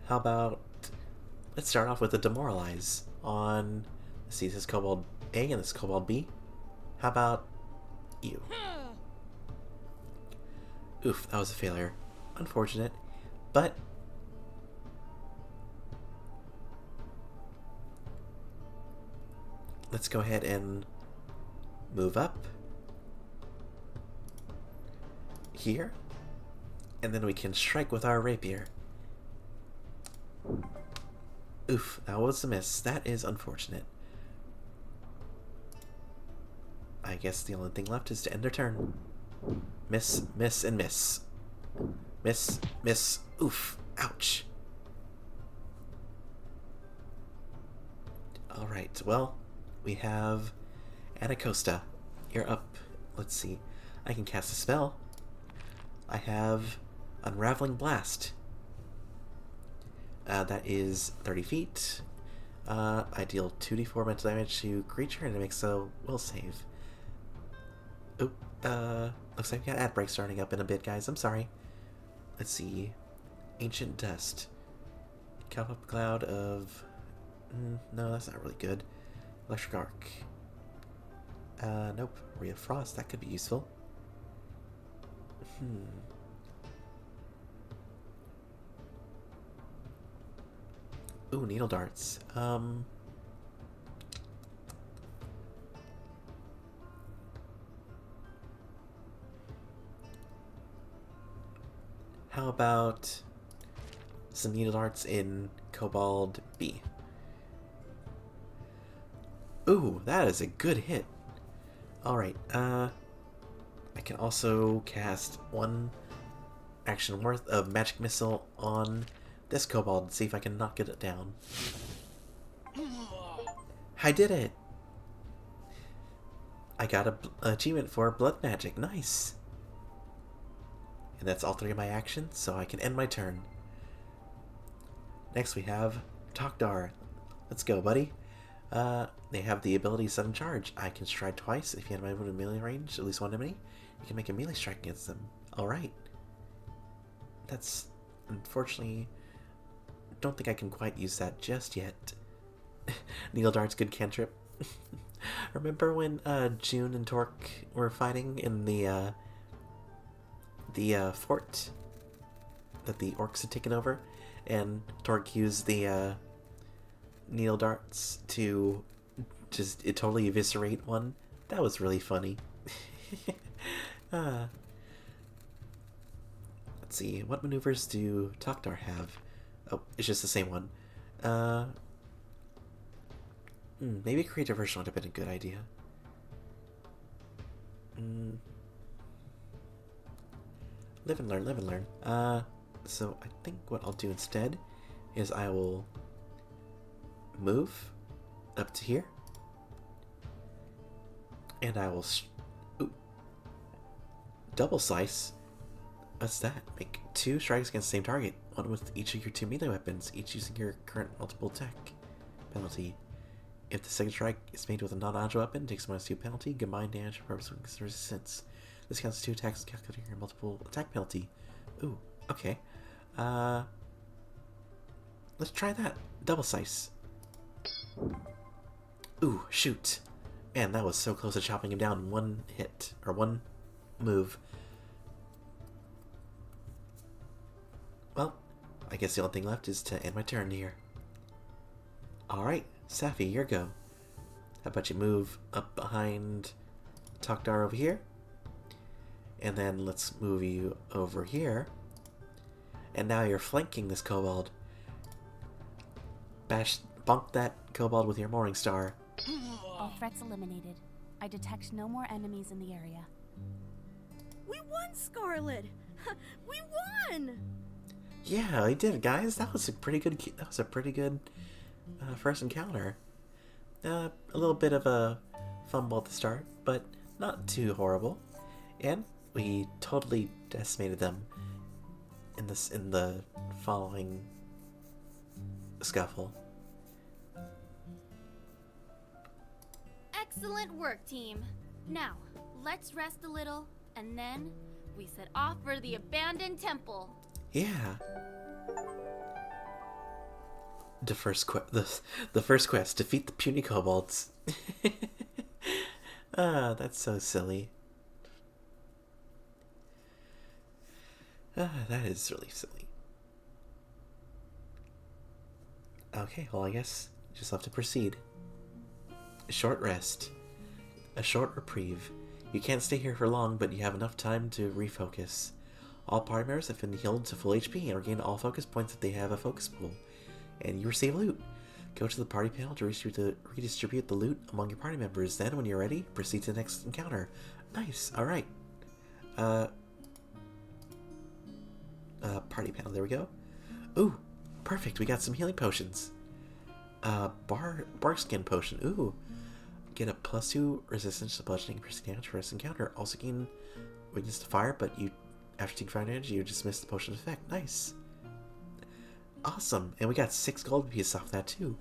Speaker 1: about, let's start off with the demoralize on, let's see, this is Kobold A and this is Kobold B. How about you? Oof, that was a failure. Unfortunate. But let's go ahead and move up here, and then we can strike with our rapier. Oof, that was a miss. That is unfortunate. I guess the only thing left is to end their turn. Miss, miss, and miss. Miss, miss, oof, ouch. Alright, well, we have Anacosta you're up. Let's see. I can cast a spell. I have Unraveling Blast. That is 30 feet. I deal 2d4 mental damage to creature and it makes a will save. Oop, looks like we got ad break starting up in a bit, guys. I'm sorry. Let's see. Ancient Dust. Cup up cloud of... no, that's not really good. Electric Arc. Nope. Ray of Frost. That could be useful. Ooh, Needle Darts. How about some Needle Darts in Cobalt B? Ooh, that is a good hit. Alright, I can also cast one action worth of Magic Missile on this Kobold and see if I can knock it down. I did it! I got an achievement for Blood Magic. Nice! And that's all 3 of my actions, so I can end my turn. Next we have Tokdar. Let's go, buddy. They have the ability Sudden Charge. I can strike twice. If you have my movement melee range, at least one enemy, you can make a melee strike against them. Alright. That's... unfortunately... don't think I can quite use that just yet. Needle Dart's good cantrip. Remember when June and Torque were fighting in the fort that the orcs had taken over? And Torque used the Needle Darts to just totally eviscerate one. That was really funny. Let's see, what maneuvers do Tokdar have? Oh, it's just the same one. Maybe a creative version would have been a good idea. Live and learn, live and learn. So I think what I'll do instead is I will move up to here. And I will double slice. What's that? Make 2 strikes against the same target. One with each of your 2 melee weapons, each using your current multiple attack penalty. If the second strike is made with a non-agile weapon, it takes a -2 penalty, combined damage for purpose of resistance. This counts as 2 attacks calculating your multiple attack penalty. Ooh, okay. Let's try that. Double slice. Ooh, shoot. Man, that was so close to chopping him down in one hit, or one move. Well, I guess the only thing left is to end my turn here. Alright, Safi, your go. How about you move up behind Tokdar over here? And then let's move you over here. And now you're flanking this kobold. Bonk that kobold with your Morning Star.
Speaker 8: All threats eliminated. I detect no more enemies in the area.
Speaker 7: We won, Scarlet! We won!
Speaker 1: Yeah, we did, guys. That was a pretty good. First encounter. A little bit of a fumble at the start, but not too horrible. And we totally decimated them in the following scuffle.
Speaker 2: Excellent work, team. Now, let's rest a little, and then we set off for the abandoned temple.
Speaker 1: Yeah. The first quest, defeat the puny kobolds. That's so silly. That is really silly. Okay, well I guess you just have to proceed. A short rest. A short reprieve. You can't stay here for long, but you have enough time to refocus. All party members have been healed to full HP and regain all focus points if they have a focus pool. And you receive loot. Go to the party panel to redistribute the loot among your party members. Then, when you're ready, proceed to the next encounter. Nice. Alright. Party panel. There we go. Ooh. Perfect. We got some healing potions. Bark skin potion. Ooh. Get a +2 resistance to bludgeoning piercing damage for this encounter. Also gain weakness to fire, but you after taking fire damage, you just miss the potion effect. Nice. Awesome. And we got 6 gold pieces off that too.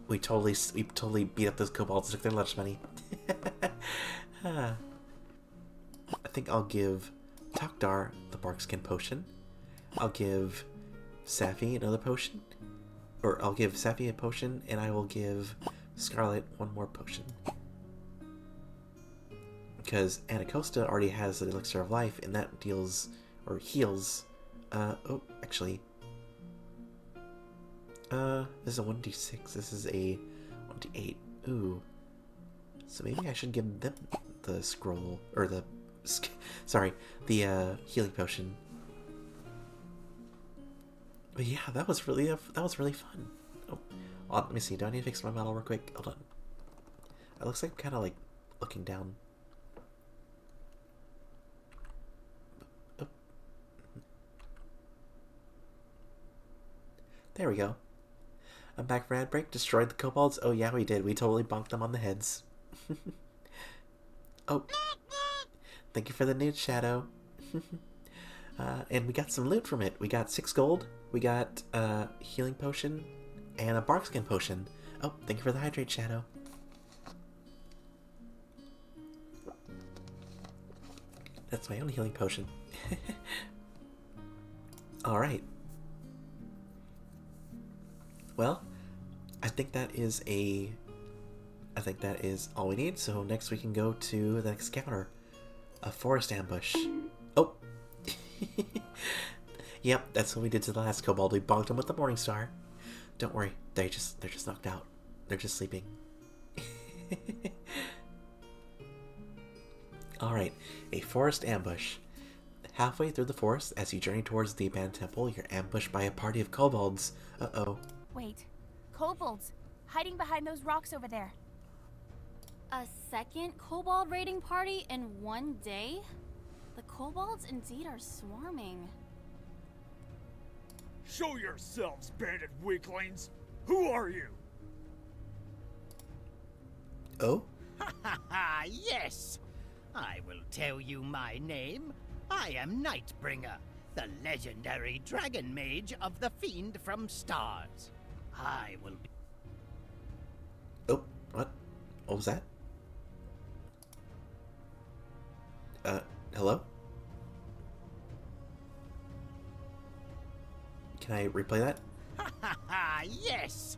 Speaker 1: We totally beat up those kobolds and took their lunch money. I think I'll give Takdar the barkskin potion. I'll give Safi another potion. Or I'll give Safi a potion, and I will give Scarlet one more potion. Because Anacosta already has an elixir of life, and that deals, or heals, oh, actually, this is a 1d6, this is a 1d8, ooh, so maybe I should give them the scroll, or the, sorry, the, healing potion. But yeah, that was really fun. Oh, well, let me see, do I need to fix my model real quick? Hold on. It looks like I'm kind of, like, looking down. Oh. There we go. I'm back for ad break. Destroyed the kobolds? Oh yeah, we did. We totally bonked them on the heads. Oh. Thank you for the nude, Shadow. And we got some loot from it. We got 6 gold. We got a healing potion and a barkskin potion. Oh, thank you for the hydrate, Shadow. That's my own healing potion. Alright. Well, I think that is all we need, so next we can go to the next counter. A forest ambush. Oh! Yep, that's what we did to the last kobold. We bonked him with the Morning Star. Don't worry, they're just knocked out. They're just sleeping. Alright, a forest ambush. Halfway through the forest, as you journey towards the abandoned temple, you're ambushed by a party of kobolds. Uh-oh.
Speaker 8: Wait. Kobolds! Hiding behind those rocks over there.
Speaker 2: A second kobold raiding party in one day? The kobolds indeed are swarming.
Speaker 5: Show yourselves, bandit weaklings! Who are you?
Speaker 1: Oh?
Speaker 4: Ha ha ha, yes! I will tell you my name. I am Nightbringer, the legendary dragon mage of the Fiend from Stars. I will be...
Speaker 1: Oh, what? What was that? Hello? Can I replay that?
Speaker 4: Ha ha ha, yes!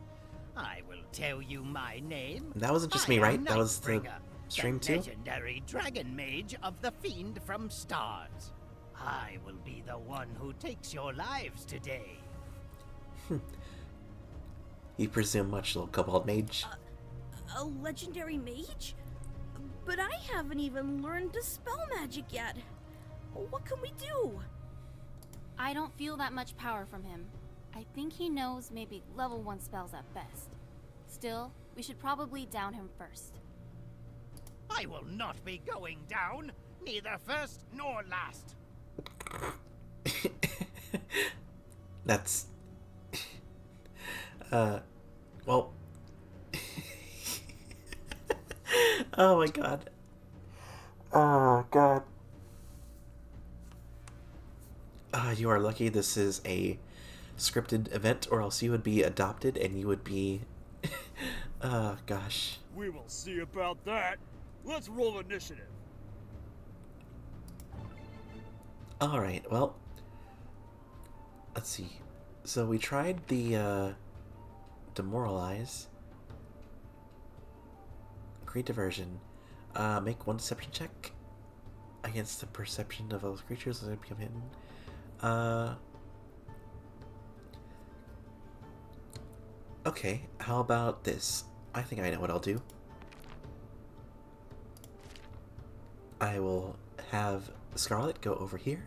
Speaker 4: I will tell you my name.
Speaker 1: That wasn't just me, right? That was the stream too?
Speaker 4: Legendary dragon mage of the Fiend from Stars. I will be the one who takes your lives today.
Speaker 1: You presume much, little kobold mage.
Speaker 7: A legendary mage? But I haven't even learned to spell magic yet. What can we do?
Speaker 2: I don't feel that much power from him. I think he knows maybe level 1 spells at best. Still, we should probably down him first.
Speaker 4: I will not be going down, neither first nor last.
Speaker 1: That's... well... Oh my god. Oh god. You are lucky this is a scripted event, or else you would be adopted and you would be... Oh gosh.
Speaker 5: We will see about that. Let's roll initiative.
Speaker 1: Alright, well... Let's see. So we tried the, Demoralize. Create Diversion. Make 1 deception check against the perception of those creatures as they become hidden. Okay, how about this? I think I know what I'll do. I will have Scarlet go over here.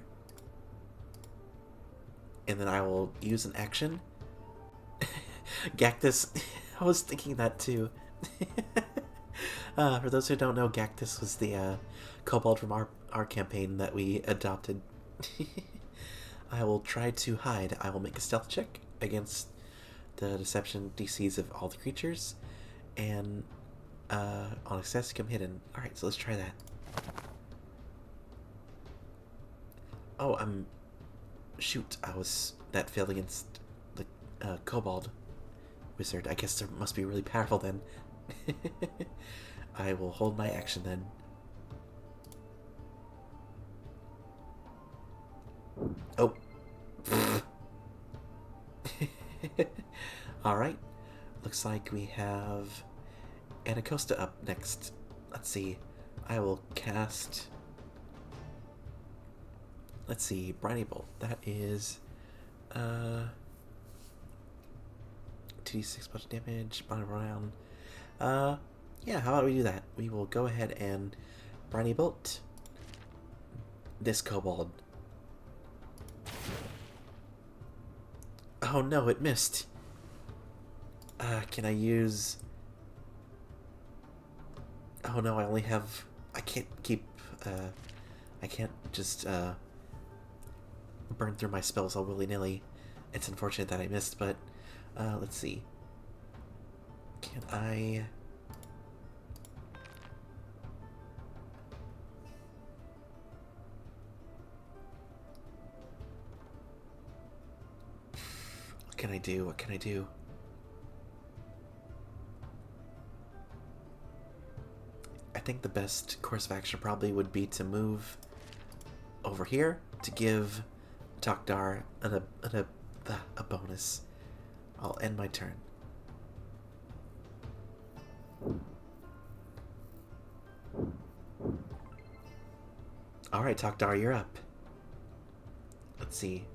Speaker 1: And then I will use an action. Gactus. I was thinking that too. For those who don't know, Gactus was the kobold from our campaign that we adopted. I will try to hide. I will make a stealth check against the deception DCs of all the creatures, and On access become hidden. Alright, so let's try that. Oh, shoot, that failed against the kobold wizard. I guess there must be really powerful then. I will hold my action then. Oh. Alright. Looks like we have Anacosta up next. Let's see. I will cast... Let's see. Briny Bolt. That is... 2d6 bunch of damage. Briny round. Yeah, how about we do that? We will go ahead and Briny Bolt this kobold. Oh no, it missed. Can I use... Oh no, I only have... I can't keep... I can't just, burn through my spells all willy-nilly. It's unfortunate that I missed, but, let's see. Can I... What can I do? What can I do? I think the best course of action probably would be to move over here to give Takdar a bonus. I'll end my turn. Alright, Takdar, you're up. Let's see.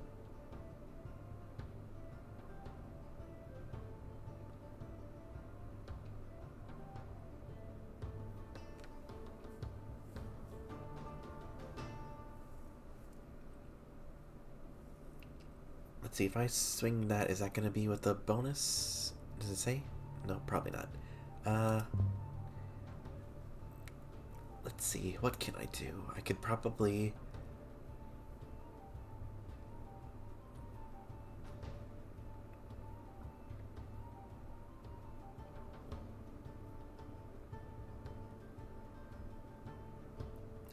Speaker 1: Let's see, if I swing that, is that going to be with the bonus? Does it say? No, probably not. Let's see, what can I do? I could probably...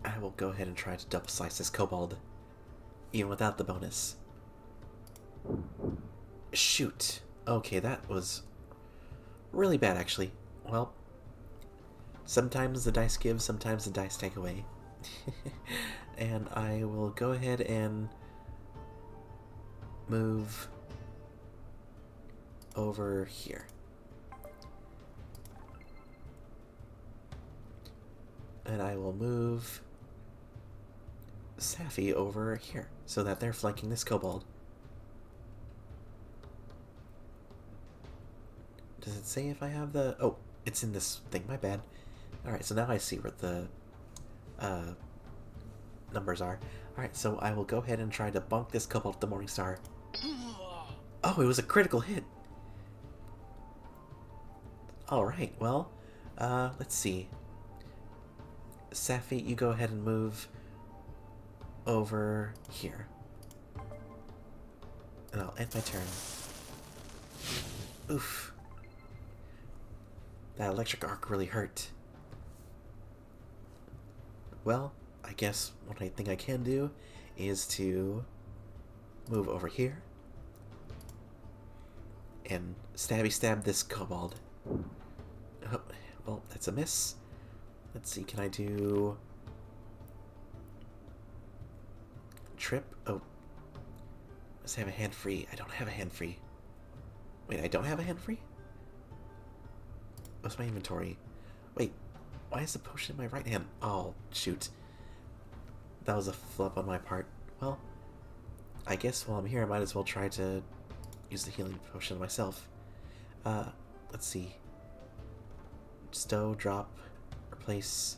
Speaker 1: I will go ahead and try to double slice this kobold, even without the bonus. Shoot. Okay, that was really bad, actually. Well, sometimes the dice give, sometimes the dice take away. And I will go ahead and move over here. And I will move Safi over here, so that they're flanking this kobold. Does it say if I have the... Oh, it's in this thing, my bad. Alright, so now I see where the numbers are. Alright, so I will go ahead and try to bonk this kobold with the Morning Star. Oh, it was a critical hit! Alright, well, let's see. Safi, you go ahead and move over here. And I'll end my turn. Oof. That electric arc really hurt. Well, I guess what I think I can do is to move over here and stabby stab this kobold. Oh, well, that's a miss. Let's see, can I do... Trip? Oh. Let's have a hand free. I don't have a hand free. Wait, I don't have a hand free? What's my inventory? Wait, why is the potion in my right hand? Oh, shoot. That was a flub on my part. Well, I guess while I'm here, I might as well try to use the healing potion myself. Let's see. Stow, drop, replace.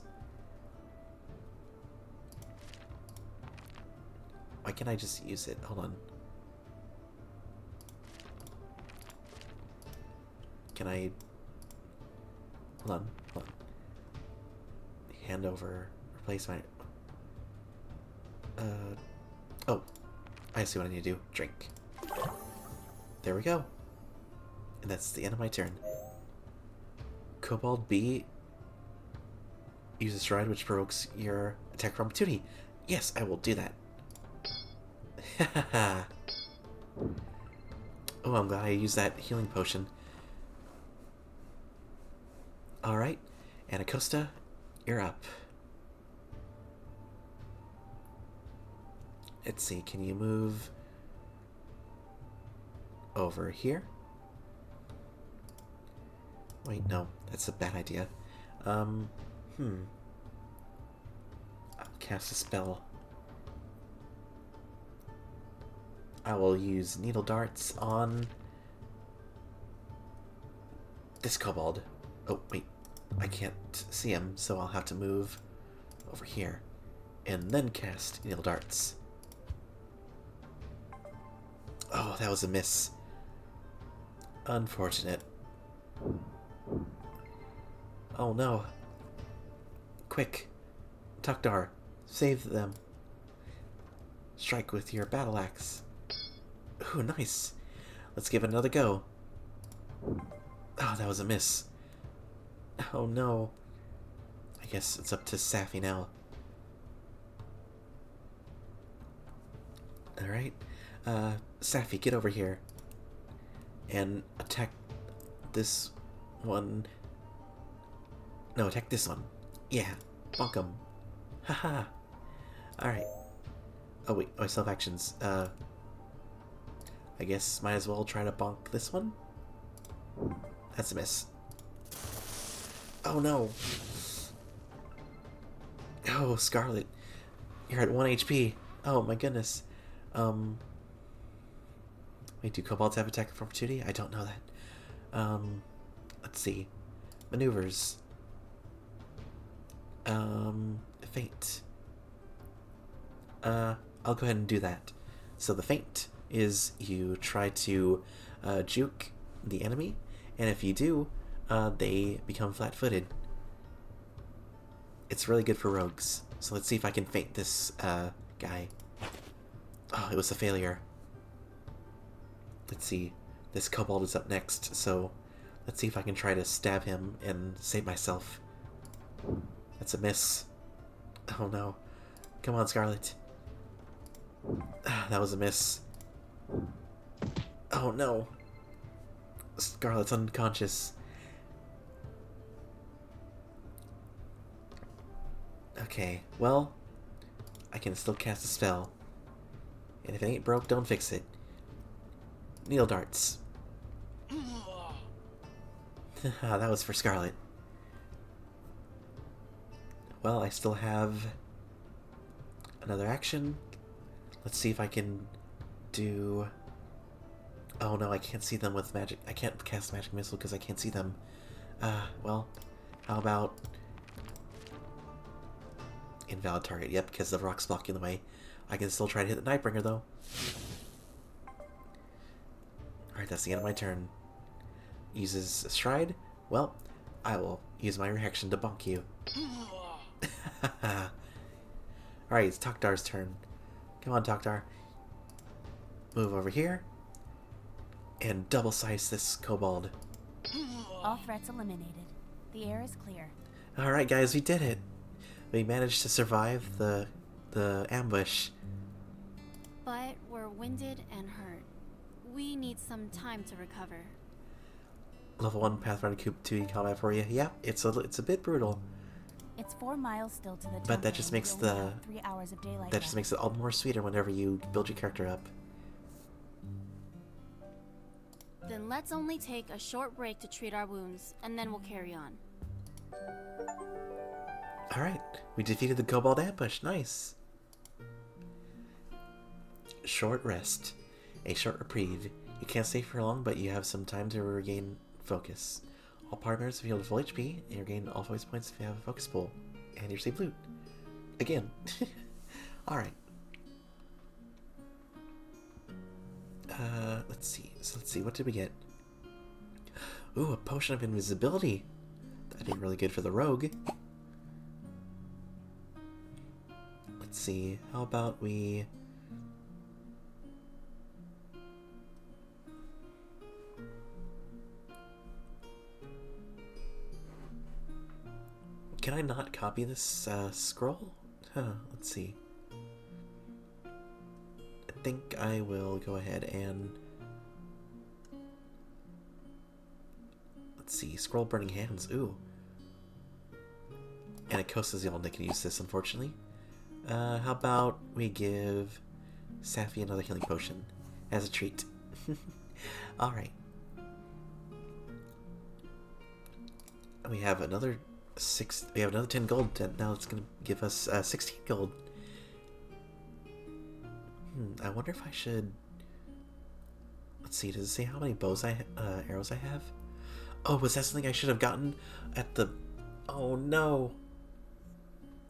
Speaker 1: Why can't I just use it? Hold on. Can I... Hold on, hold on. Hand over, replace my... Oh. I see what I need to do. Drink. There we go. And that's the end of my turn. Kobold B Use a stride which provokes your attack from opportunity. Yes, I will do that. Hahaha. Oh, I'm glad I used that healing potion. Alright, Anacosta, you're up. Let's see, can you move over here? Wait, no, that's a bad idea. I'll cast a spell. I will use needle darts on this kobold. Oh, wait, I can't see him, so I'll have to move over here and then cast needle darts. Oh, that was a miss. Unfortunate. Oh no. Quick. Tukdar, save them. Strike with your battle axe. Ooh, nice. Let's give it another go. Oh, that was a miss. Oh no. I guess it's up to Safi now. Alright. Safi, get over here. And attack this one. No, attack this one. Yeah. Bonk him. Haha. Alright. Oh wait, I still have actions. I guess might as well try to bonk this one. That's a miss. Oh no. Oh, Scarlet. You're at 1 HP. Oh my goodness. Wait, do kobolds have attack of opportunity? I don't know that. Let's see. Maneuvers. Feint. I'll go ahead and do that. So the feint is you try to juke the enemy, and if you do, they become flat-footed. It's really good for rogues. So let's see if I can feint this guy. Oh, it was a failure. Let's see. This kobold is up next, so let's see if I can try to stab him and save myself. That's a miss. Oh no. Come on, Scarlet. That was a miss. Oh no. Scarlet's unconscious. Okay, well, I can still cast a spell. And if it ain't broke, don't fix it. Needle darts. That was for Scarlet. Well, I still have another action. Let's see if I can do... Oh no, I can't see them with magic. I can't cast magic missile because I can't see them. Well, how about... Invalid target. Yep, because the rock's blocking the way. I can still try to hit the Nightbringer though. Alright, that's the end of my turn. Uses a stride. Well, I will use my reaction to bonk you. Alright, it's Tokdar's turn. Come on, Tokdar. Move over here. And double size this kobold.
Speaker 8: All threats eliminated. The air is clear.
Speaker 1: Alright guys, we did it. We managed to survive the ambush.
Speaker 2: But we're winded and hurt. We need some time to recover.
Speaker 1: Level 1 Pathfinder Coop 2 combat for you. Yeah, it's a bit brutal.
Speaker 8: It's 4 miles still to the temple.
Speaker 1: But that just makes
Speaker 8: We only
Speaker 1: the...
Speaker 8: have 3 hours of daylight
Speaker 1: That just
Speaker 8: left.
Speaker 1: makes it all the more sweeter whenever you build your character up.
Speaker 2: Then let's only take a short break to treat our wounds, and then we'll carry on.
Speaker 1: Alright, we defeated the Kobold ambush. Nice. Short rest. A short reprieve. You can't stay for long, but you have some time to regain focus. All party members have healed full HP, and you regain all focus points if you have a focus pool. And you receive loot. Again. Alright. Let's see. So let's see. What did we get? Ooh, a potion of invisibility. That'd be really good for the rogue. Let's see. How about we... can I not copy this scroll? Huh, let's see. I think I will go ahead and... Let's see, scroll burning hands, ooh. And Akosa's the only one that can use this, unfortunately. How about we give Safi another healing potion as a treat. Alright. We have another 10 gold. Now it's gonna give us 16 gold. I wonder if I should... Let's see, does it say how many arrows I have? Oh, was that something I should have gotten at the... Oh no!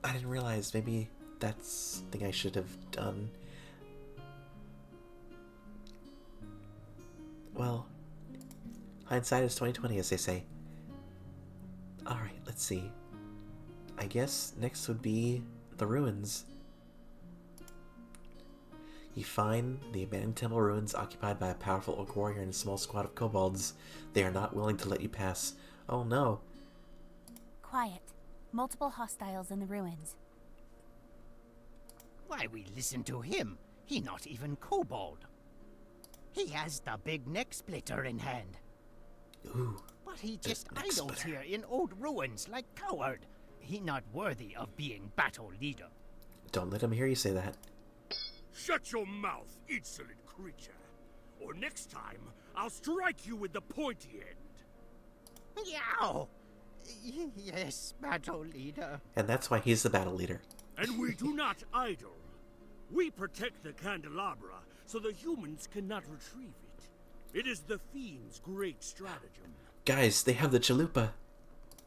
Speaker 1: I didn't realize. Maybe that's something I should have done. Well, hindsight is 20/20, as they say. Alright, let's see. I guess next would be the ruins. You find the abandoned temple ruins occupied by a powerful oak warrior and a small squad of kobolds. They are not willing to let you pass. Oh no.
Speaker 8: Quiet. Multiple hostiles in the ruins.
Speaker 4: Why we listen to him? He not even kobold. He has the big neck splitter in hand.
Speaker 1: Ooh.
Speaker 4: But he just
Speaker 1: neck
Speaker 4: idles
Speaker 1: splitter.
Speaker 4: here in old ruins like coward. He not worthy of being battle leader.
Speaker 1: Don't let him hear you say that.
Speaker 5: Shut your mouth, insolent creature. Or next time, I'll strike you with the pointy end.
Speaker 4: Yow! Yes, battle leader.
Speaker 1: And that's why he's the battle leader.
Speaker 5: And we do not idle. We protect the candelabra so the humans cannot retrieve it. It is the fiend's great stratagem.
Speaker 1: Guys, they have the chalupa.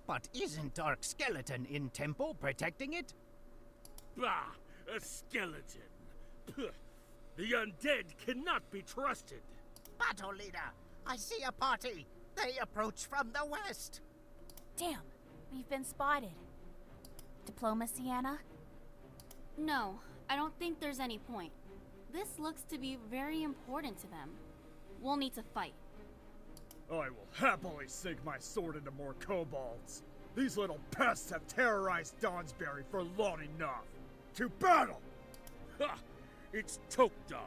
Speaker 4: But isn't Dark Skeleton in temple protecting it?
Speaker 5: Bah! A skeleton. Puh. The undead cannot be trusted.
Speaker 4: Battle leader, I see a party. They approach from the west.
Speaker 8: Damn, we've been spotted. Diplomacy, Anna?
Speaker 2: No, I don't think there's any point. This looks to be very important to them. We'll need to fight.
Speaker 5: I will happily sink my sword into more kobolds. These little pests have terrorized Dawnsbury for long enough. To battle! Ha! It's Tokdar.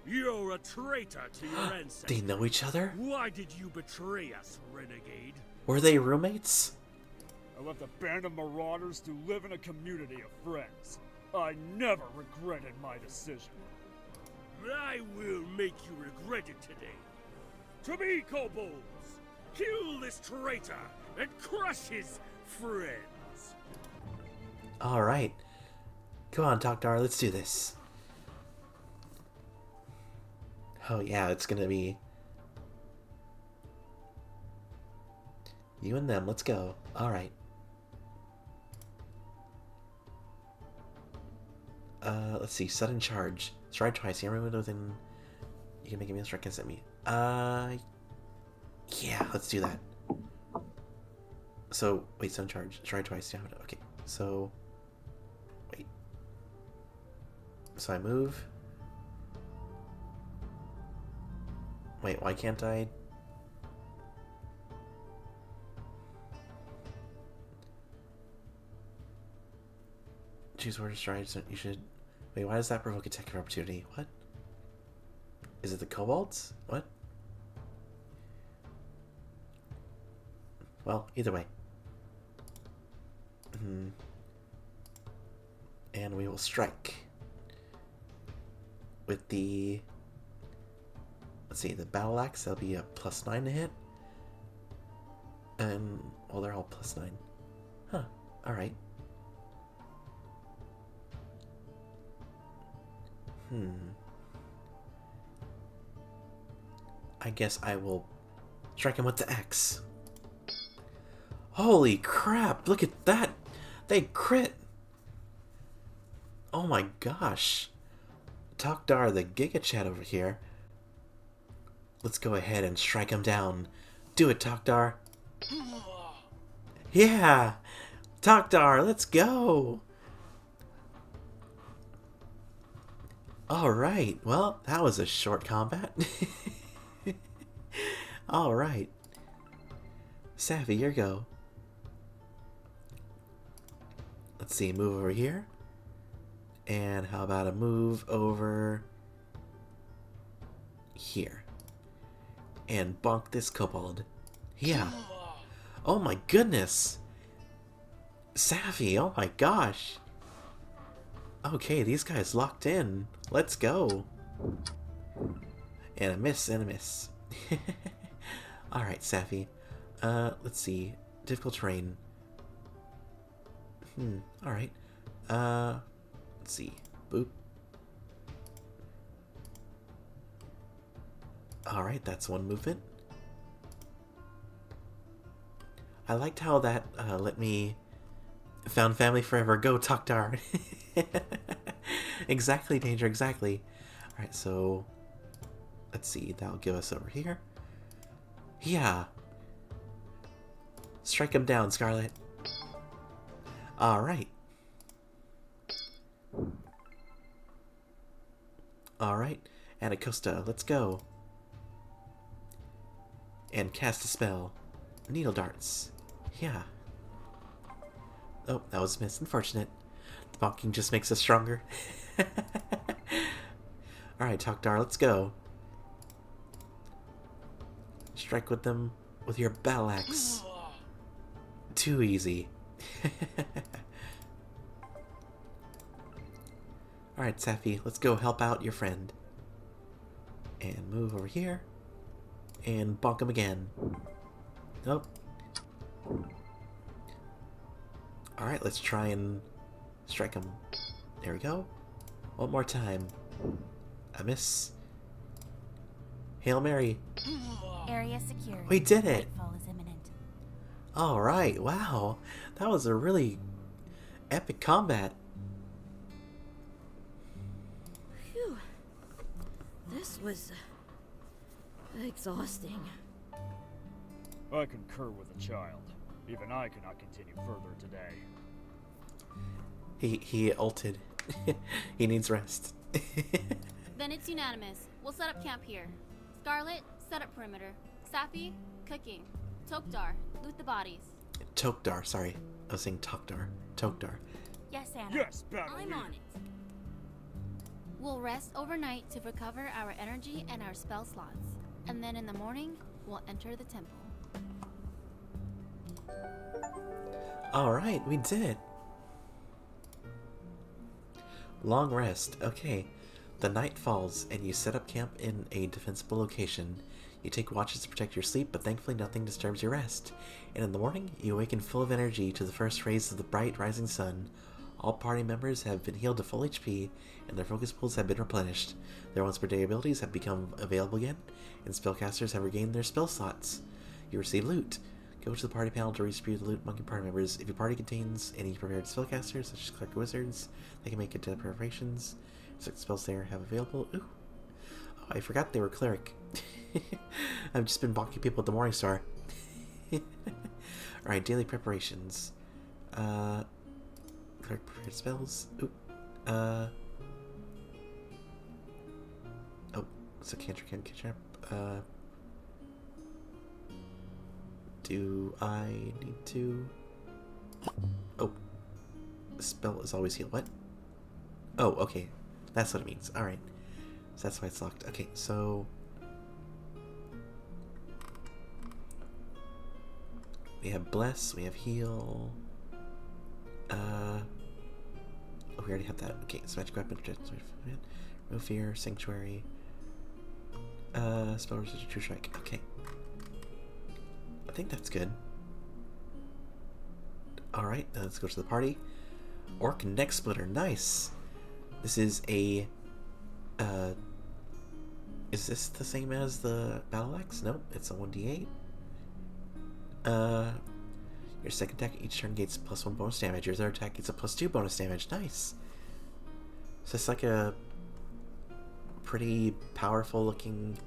Speaker 5: You're a traitor to your ancestors.
Speaker 1: They know each other?
Speaker 5: Why did you betray us, renegade?
Speaker 1: Were they roommates?
Speaker 5: I left a band of marauders to live in a community of friends. I never regretted my decision. I will make you regret it today. To me, kobolds! Kill this traitor and crush his friends!
Speaker 1: Alright. Come on, Tokdar, let's do this. Oh yeah, it's gonna be... You and them, let's go. Alright. Let's see, sudden charge. Strike twice, you remember within... You can make a meal strike against me. Yeah, let's do that. So, wait, sudden charge. Strike twice, yeah, okay. So... Wait. So I move... Wait, why can't I... Choose where to strike, so you should... Wait, why does that provoke attack of opportunity? What? Is it the kobolds? What? Well, either way. And we will strike. With the... Let's see, the battle axe, that'll be a +9 to hit. And, well, they're all +9. Huh, alright. I guess I will strike him with the axe. Holy crap, look at that! They crit! Oh my gosh. Tokdar, the Giga Chat over here. Let's go ahead and strike him down. Do it, Tokdar. Yeah! Tokdar, let's go! Alright, well, that was a short combat. Alright. Savvy, your go. Let's see, move over here. And how about a move over here? And bonk this kobold. Yeah. Oh my goodness! Safi, oh my gosh! Okay, these guys locked in. Let's go. And a miss, and a miss. Alright, Safi. Let's see. Difficult terrain. Alright. Let's see. Boop. Alright, that's one movement. I liked how that let me found family forever. Go, Taktar. Exactly, Danger, exactly. Alright, so let's see. That'll give us over here. Yeah. Strike him down, Scarlet. Alright. Alright. And Acosta, let's go. And cast a spell. Needle darts. Yeah. Oh, that was missed. Unfortunate. The bonking just makes us stronger. Alright, Taktar, let's go. Strike with them with your battle axe. Too easy. Alright, Safi, let's go help out your friend. And move over here. And bonk him again. Nope. Alright, let's try and strike him. There we go. One more time. A miss. Hail Mary.
Speaker 8: Area secured.
Speaker 1: We did it!
Speaker 8: Nightfall is imminent.
Speaker 1: Alright, wow. That was a really epic combat.
Speaker 7: Phew. This was exhausting.
Speaker 5: I concur with the child. Even I cannot continue further today.
Speaker 1: He ulted. He needs rest.
Speaker 2: Then it's unanimous. We'll set up camp here. Scarlet, set up perimeter. Safi, cooking. Tokdar, loot the bodies.
Speaker 1: Tokdar, sorry. I was saying Tokdar. Tokdar.
Speaker 8: Yes, Anna.
Speaker 5: Yes, battle
Speaker 7: I'm
Speaker 5: leader.
Speaker 7: on it.
Speaker 2: We'll rest overnight to recover our energy and our spell slots. And then in the morning, we'll enter the temple.
Speaker 1: Alright, we did it. Long rest. Okay. The night falls, and you set up camp in a defensible location. You take watches to protect your sleep, but thankfully nothing disturbs your rest. And in the morning, you awaken full of energy to the first rays of the bright rising sun. All party members have been healed to full HP, and their focus pools have been replenished. Their once per day abilities have become available again, and spellcasters have regained their spell slots. You receive loot. Go to the party panel to redistribute the loot among your party members. If your party contains any prepared spellcasters, such as cleric wizards, they can make it to preparations. Select spells they have available. Ooh. Oh, I forgot they were cleric. I've just been bonking people at the Morning Star. Alright, daily preparations. Cleric prepared spells. Ooh. Oh, so cantrip. Do I need to... Oh. The spell is always heal. What? Oh, okay. That's what it means. Alright. So that's why it's locked. Okay, so... We have Bless, we have Heal... Oh, we already have that. Okay, so magic weapon, no fear, Sanctuary... Spell resist, True Strike. Okay. I think that's good. Alright, let's go to the party. Orc Neck Splitter, nice! This is a... Is this the same as the Battle Axe? Nope, it's a 1d8. Your second attack each turn gains +1 bonus damage. Your third attack gets a +2 bonus damage. Nice! So it's like a pretty powerful looking...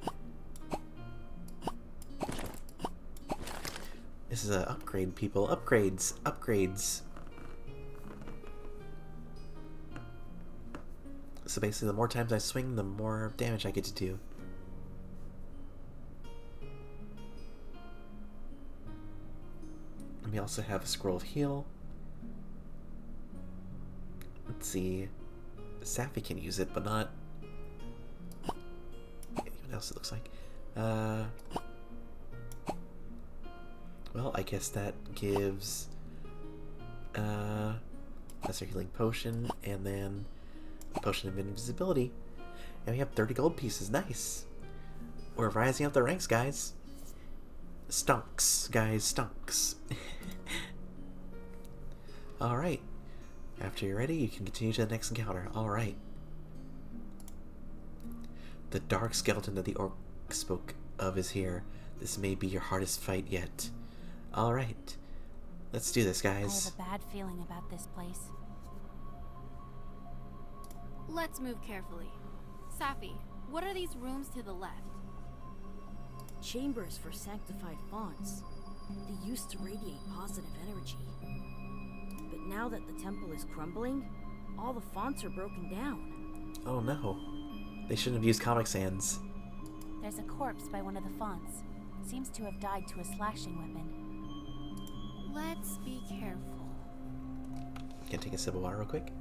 Speaker 1: This is an upgrade, people. Upgrades! Upgrades! So basically, the more times I swing, the more damage I get to do. And we also have a Scroll of Heal. let's see. Safi can use it, but not anyone else, it looks like. Well, I guess that gives lesser healing potion, and then a potion of invisibility. And we have 30 gold pieces. Nice. We're rising up the ranks, guys. Stonks, guys, stonks. Alright. After you're ready, you can continue to the next encounter. Alright. The dark skeleton that the orc spoke of is here. This may be your hardest fight yet. Alright. Let's do this,
Speaker 8: I
Speaker 1: guys.
Speaker 8: have a bad feeling about this place.
Speaker 2: Let's move carefully. Safi, what are these rooms to the left?
Speaker 7: Chambers for sanctified fonts. They used to radiate positive energy. But now that the temple is crumbling, all the fonts are broken down.
Speaker 1: Oh no. They shouldn't have used Comic Sans.
Speaker 8: There's a corpse by one of the fonts. Seems to have died to a slashing weapon.
Speaker 2: Let's be careful.
Speaker 1: Can I take a sip of water real quick?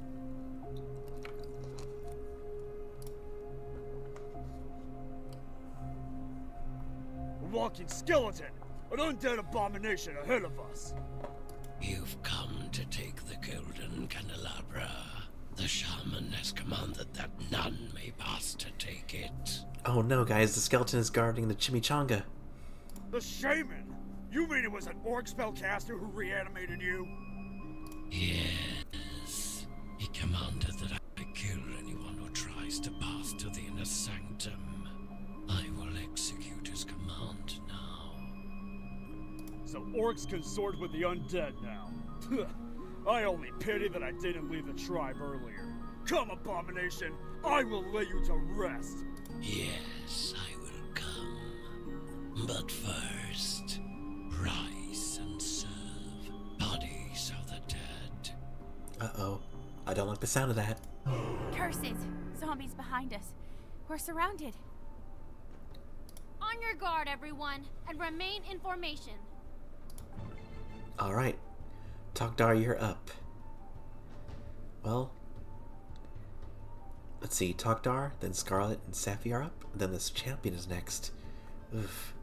Speaker 5: A walking skeleton! An undead abomination ahead of us!
Speaker 9: You've come to take the golden candelabra. The shaman has commanded that none may pass to take it.
Speaker 1: Oh no, guys, the skeleton is guarding the chimichanga.
Speaker 5: The shaman? You mean it was an orc spellcaster who reanimated you?
Speaker 9: Yes. He commanded that I kill anyone who tries to pass to the inner sanctum. I will execute his command now.
Speaker 5: So orcs consort with the undead now. I only pity that I didn't leave the tribe earlier. Come, abomination! I will lay you to rest!
Speaker 9: Yes, I will come. But first, rise and serve. Bodies of the dead.
Speaker 1: Uh-oh. I don't like the sound of that.
Speaker 8: Curses! Zombies behind us. We're surrounded.
Speaker 2: On your guard, everyone, and remain in formation.
Speaker 1: Alright. Togdar, you're up. Well, let's see. Togdar, then Scarlet and Safi are up. Then this champion is next. Oof.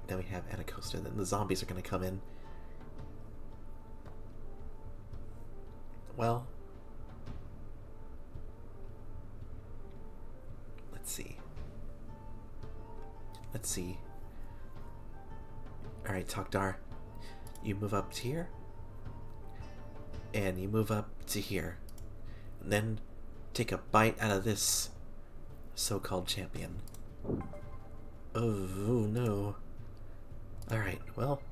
Speaker 1: Then we have Anacosta. Then the zombies are going to come in. Well, let's see. Let's see. Alright, Togdar. You move up to here. And you move up to here. And then take a bite out of this so-called champion. Oh, no. Alright, well.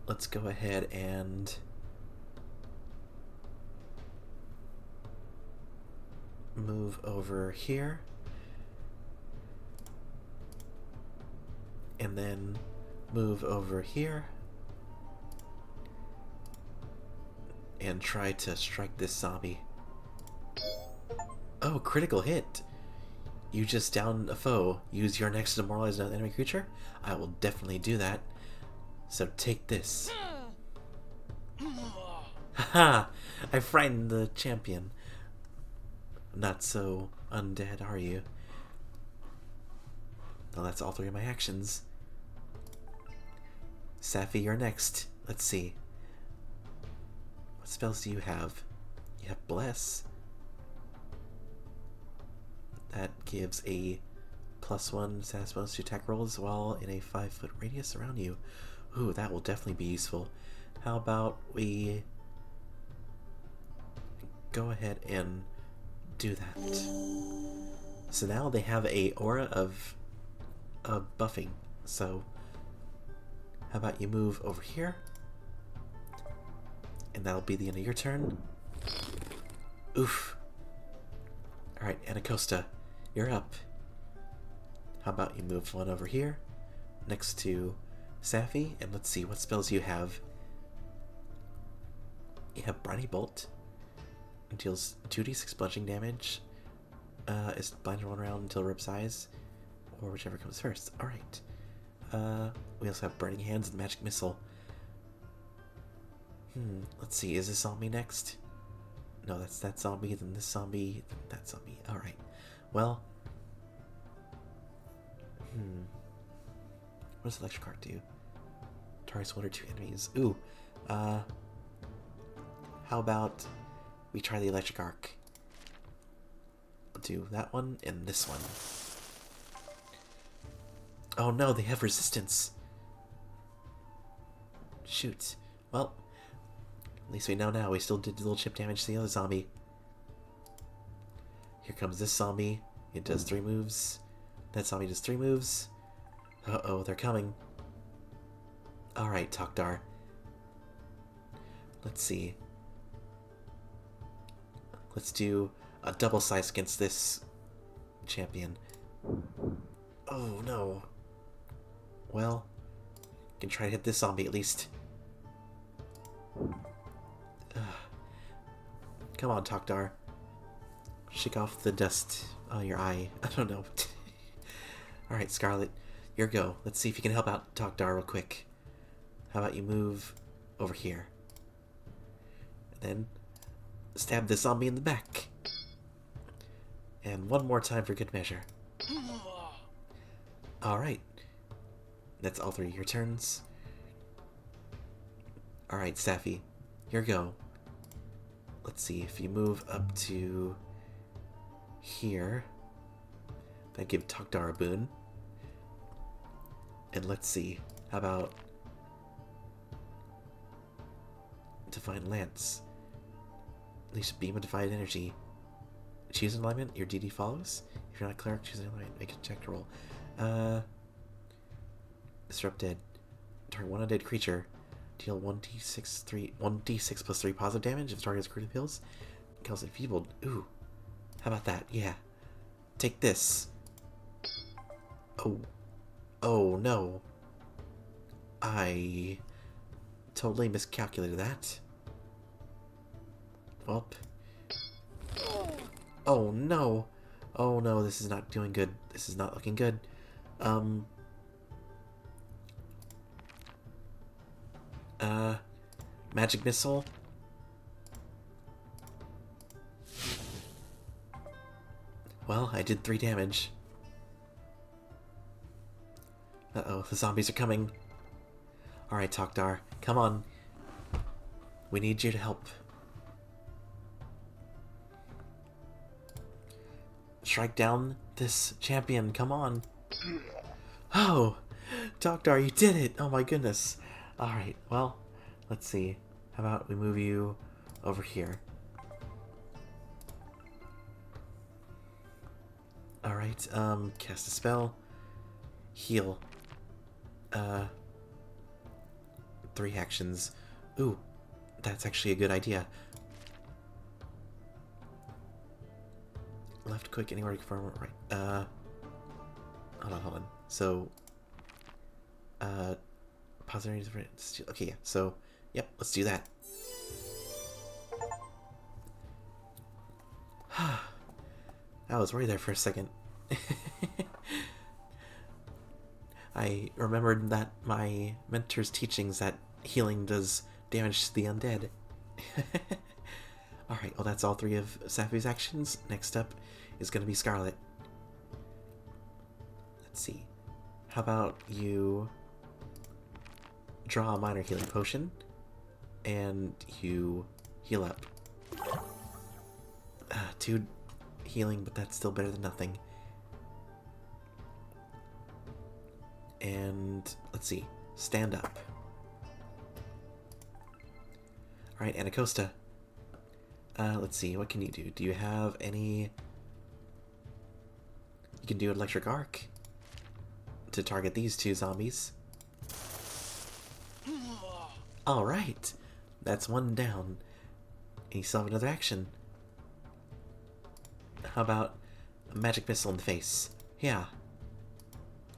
Speaker 1: Let's go ahead and move over here. And then move over here. And try to strike this zombie. Oh, critical hit! You just downed a foe. Use your next to demoralize another enemy creature? I will definitely do that. So take this. Haha! I frightened the champion. Not so undead, are you? Well, that's all three of my actions. Safi, you're next. Let's see. What spells do you have? You have Bless. That gives a +1 status bonus to attack rolls while in a 5-foot radius around you. Ooh, that will definitely be useful. How about we go ahead and do that. So now they have a aura of buffing. So how about you move over here? And that'll be the end of your turn. Oof. Alright, Anacosta, you're up. How about you move one over here next to Safi, and let's see what spells you have. You have Briny Bolt. It deals 2d6 bludgeoning damage. Is blind one round until Rip's Eyes, or whichever comes first. Alright. We also have Burning Hands and Magic Missile. Let's see, is this zombie next? No, that's that zombie, then this zombie, then that zombie. Alright. Well. What does electric arc do? Targets 1 or 2 enemies. Ooh. How about we try the electric arc? I'll do that one and this one. Oh no, they have resistance. Shoot. Well, at least we know now. We still did a little chip damage to the other zombie. Here comes this zombie. It does 3 moves. That zombie does 3 moves. Uh-oh, they're coming. Alright, Tokdar. Let's see. Let's do a double slice against this champion. Oh, no. Well, can try to hit this zombie at least. Come on, Tokdar. Shake off the dust on your eye. I don't know. Alright, Scarlet. Your go. Let's see if you can help out Tokdar real quick. How about you move over here? And then stab the zombie in the back. And one more time for good measure. Alright. That's all 3 of your turns. Alright, Safi. Your go. Let's see if you move up to here. That'd give Tokdar a boon. And let's see. How about Divine Lance? At least beam of Divine Energy. Choose an alignment, your DD follows. If you're not a cleric, choose an alignment. Make a check roll. Disrupt dead. Target one undead creature. Deal 1d6 plus 3 positive damage if the target is critically pills. Kills enfeebled. Ooh. How about that? Yeah. Take this. Oh. Oh no. I totally miscalculated that. Well. Oh no. Oh no, this is not doing good. This is not looking good. Magic missile. Well, I did 3 damage. Uh-oh, the zombies are coming. Alright, Tokdar, come on. We need you to help. Strike down this champion, come on. Oh! Tokdar, you did it! Oh my goodness. Alright, well, let's see. How about we move you over here? Alright, cast a spell. Heal. 3 actions. Ooh, that's actually a good idea. Left click anywhere to confirm. Right. Hold on. So, positive. Okay, yeah. So, yep. Let's do that. I was worried there for a second. I remembered that my mentor's teachings that healing does damage to the undead. Alright, well that's all 3 of Safi's actions. Next up is going to be Scarlet. Let's see. How about you draw a minor healing potion and you heal up. 2 healing, but that's still better than nothing. And let's see, stand up. Alright, Anacosta. Let's see, what can you do? Do you have any... You can do electric arc to target these 2 zombies. Alright, that's 1 down. And you still have another action. How about a magic missile in the face? Yeah.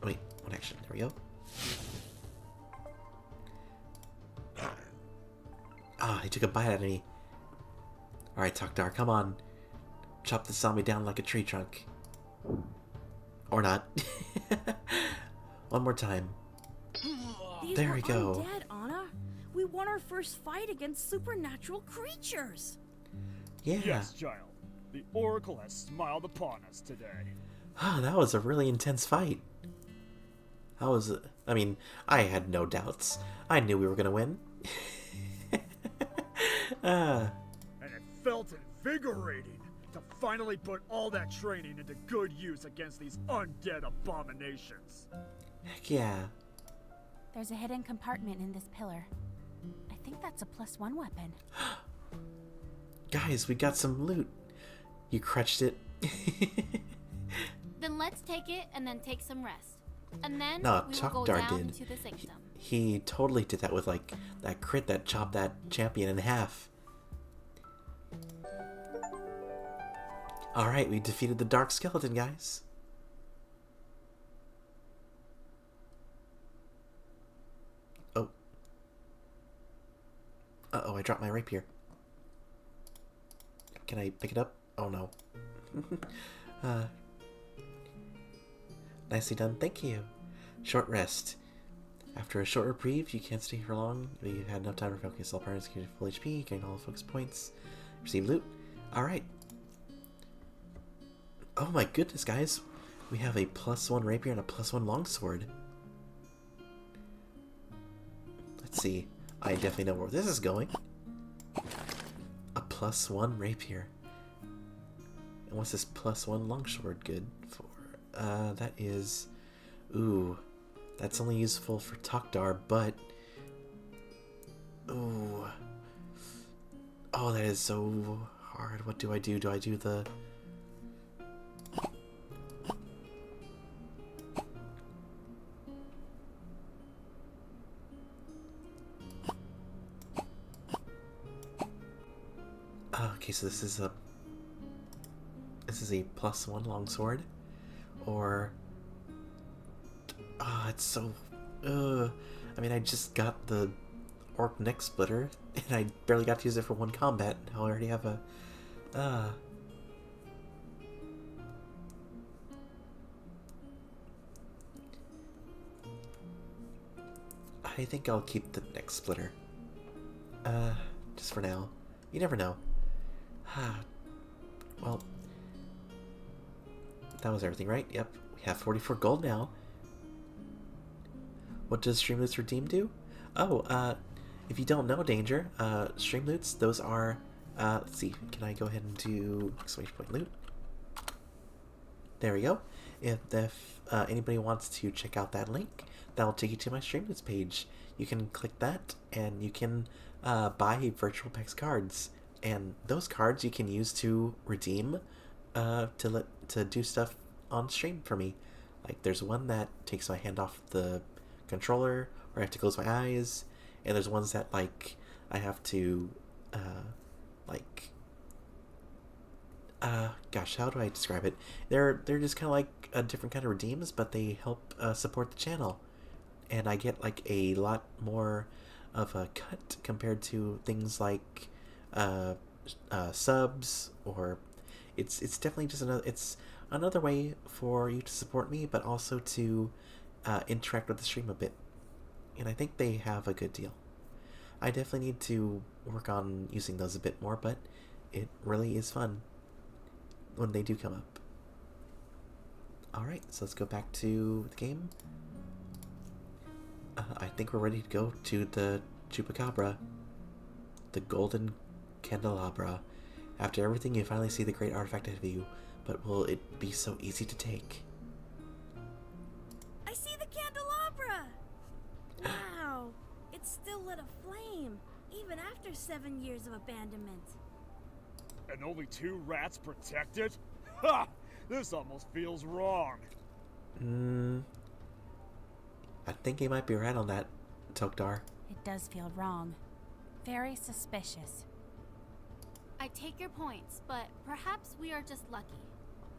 Speaker 1: Wait, 1 action. There we go. Ah, he took a bite out of me. Alright, Tokdar, come on. Chop the zombie down like a tree trunk. Or not. 1 more time.
Speaker 7: These
Speaker 1: There
Speaker 7: were
Speaker 1: we go.
Speaker 7: undead, Anna. we won our first fight against supernatural creatures.
Speaker 1: Yeah.
Speaker 5: Yes, child. The Oracle has smiled upon us today.
Speaker 1: That was a really intense fight. I mean, I had no doubts. I knew we were gonna win.
Speaker 5: And it felt invigorating to finally put all that training into good use against these undead abominations.
Speaker 1: Heck yeah.
Speaker 8: There's a hidden compartment in this pillar. I think that's a +1 weapon.
Speaker 1: Guys, we got some loot. You crutched it.
Speaker 2: Then let's take it and then take some rest. And then
Speaker 1: No,
Speaker 2: we will go
Speaker 1: Chokdar
Speaker 2: down
Speaker 1: did.
Speaker 2: to the sanctum.
Speaker 1: He totally did that with, like, that crit that chopped that champion in half. Alright, we defeated the Dark Skeleton, guys. Oh. Uh-oh, I dropped my rapier. Can I pick it up? Oh, no. Nicely done, thank you. Short rest. After a short reprieve, you can't stay here long. You had enough time to focus. All partners get full HP, gain all focus points, receive loot. Alright. Oh my goodness, guys. We have a +1 rapier and a +1 longsword. Let's see. I definitely know where this is going. A +1 rapier. And what's this +1 longsword good for? That is... Ooh. That's only useful for Tokdar, but... Ooh. Oh, that is so hard. What do I do? Do I do the... Okay, so this is a +1 longsword, or it's so I mean, I just got the orc neck splitter and I barely got to use it for one combat. Now I already have a I think I'll keep the neck splitter just for now. You never know. Well, that was everything, right? Yep, we have 44 gold now. What does Streamloots Redeem do? Oh, if you don't know, Danger, Streamloots, those are, let's see, can I go ahead and do exclamation point loot? There we go. If anybody wants to check out that link, that'll take you to my Streamloots page. You can click that, and you can buy virtual PAX cards. And those cards you can use to redeem to do stuff on stream for me. Like, there's one that takes my hand off the controller, or I have to close my eyes, and there's ones that, like, I have to gosh, how do I describe it? They're just kind of like a different kind of redeems, but they help support the channel, and I get like a lot more of a cut compared to things like subs, or it's definitely just another way for you to support me, but also to interact with the stream a bit. And I think they have a good deal. I definitely need to work on using those a bit more, but it really is fun when they do come up. Alright, so let's go back to the game. I think we're ready to go to the Chupacabra. The Golden Candelabra. After everything, you finally see the great artifact ahead of you, but will it be so easy to take?
Speaker 7: I see the candelabra! Wow, it's still lit aflame, even after 7 years of abandonment.
Speaker 5: And only 2 rats protect it? Ha! This almost feels wrong.
Speaker 1: I think you might be right on that, Tokdar.
Speaker 8: It does feel wrong. Very suspicious.
Speaker 2: I take your points, but perhaps we are just lucky.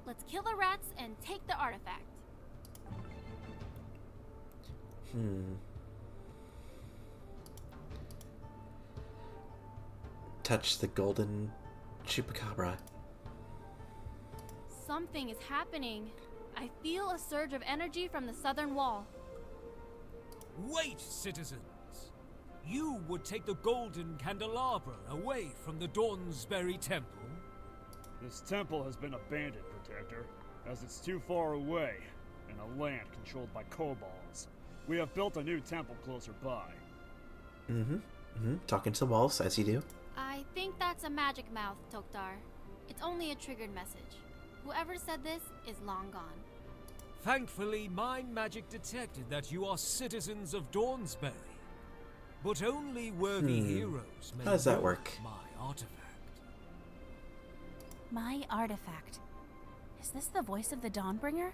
Speaker 2: Let's kill the rats and take the artifact.
Speaker 1: Touch the Golden Chupacabra.
Speaker 2: Something is happening. I feel a surge of energy from the southern wall.
Speaker 10: Wait, citizens! You would take the golden candelabra away from the Dawnsbury Temple?
Speaker 5: This temple has been abandoned, Protector, as it's too far away, in a land controlled by kobolds. We have built a new temple closer by.
Speaker 1: Talking to the walls, as you do.
Speaker 2: I think that's a magic mouth, Tokdar. It's only a triggered message. Whoever said this is long gone.
Speaker 10: Thankfully, my magic detected that you are citizens of Dawnsbury. But only worthy heroes may
Speaker 1: How does that
Speaker 10: wield
Speaker 1: work?
Speaker 10: my artifact.
Speaker 8: My artifact. Is this the voice of the Dawnbringer?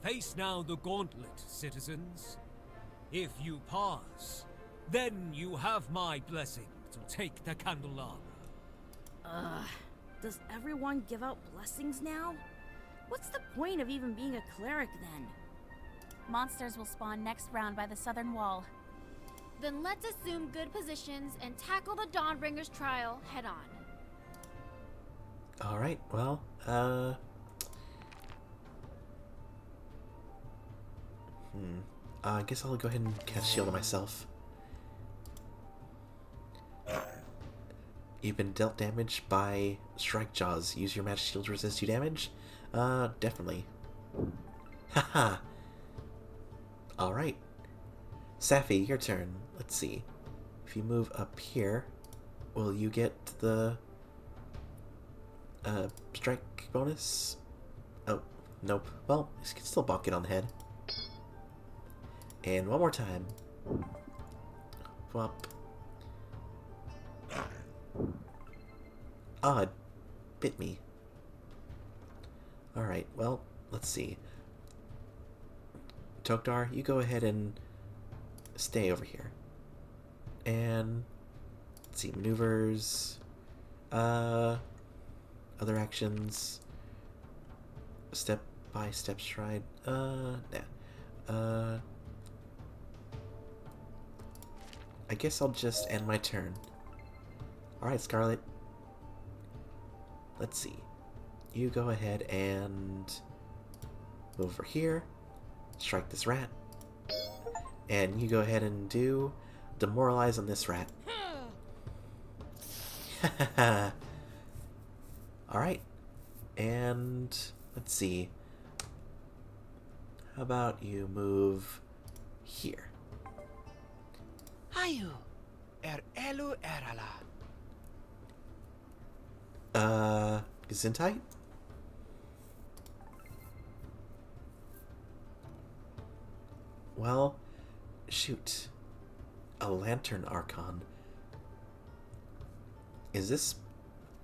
Speaker 10: Face now the gauntlet, citizens. If you pass, then you have my blessing to take the candelabra.
Speaker 7: Does everyone give out blessings now? What's the point of even being a cleric then?
Speaker 8: Monsters will spawn next round by the southern wall.
Speaker 2: Then let's assume good positions and tackle the Dawnbringer's trial head on.
Speaker 1: Alright, well, I guess I'll go ahead and cast Shield on myself. You've been dealt damage by Strike Jaws. Use your magic shield to resist 2 damage? Definitely. Haha! Alright. Safi, your turn. Let's see. If you move up here, will you get the strike bonus? Oh, nope. Well, you can still bonk it on the head. And one more time. Flop. Ah, it bit me. Alright, well, let's see. Tokdar, you go ahead and stay over here. And let's see, maneuvers, other actions, step by step stride, I guess I'll just end my turn. Alright, Scarlet. Let's see. You go ahead and move over here, strike this rat, and you go ahead and do demoralize on this rat. Alright, and let's see. How about you move here?
Speaker 4: Ayu, elu erala.
Speaker 1: Gesundheit? Well, shoot. A lantern archon. Is this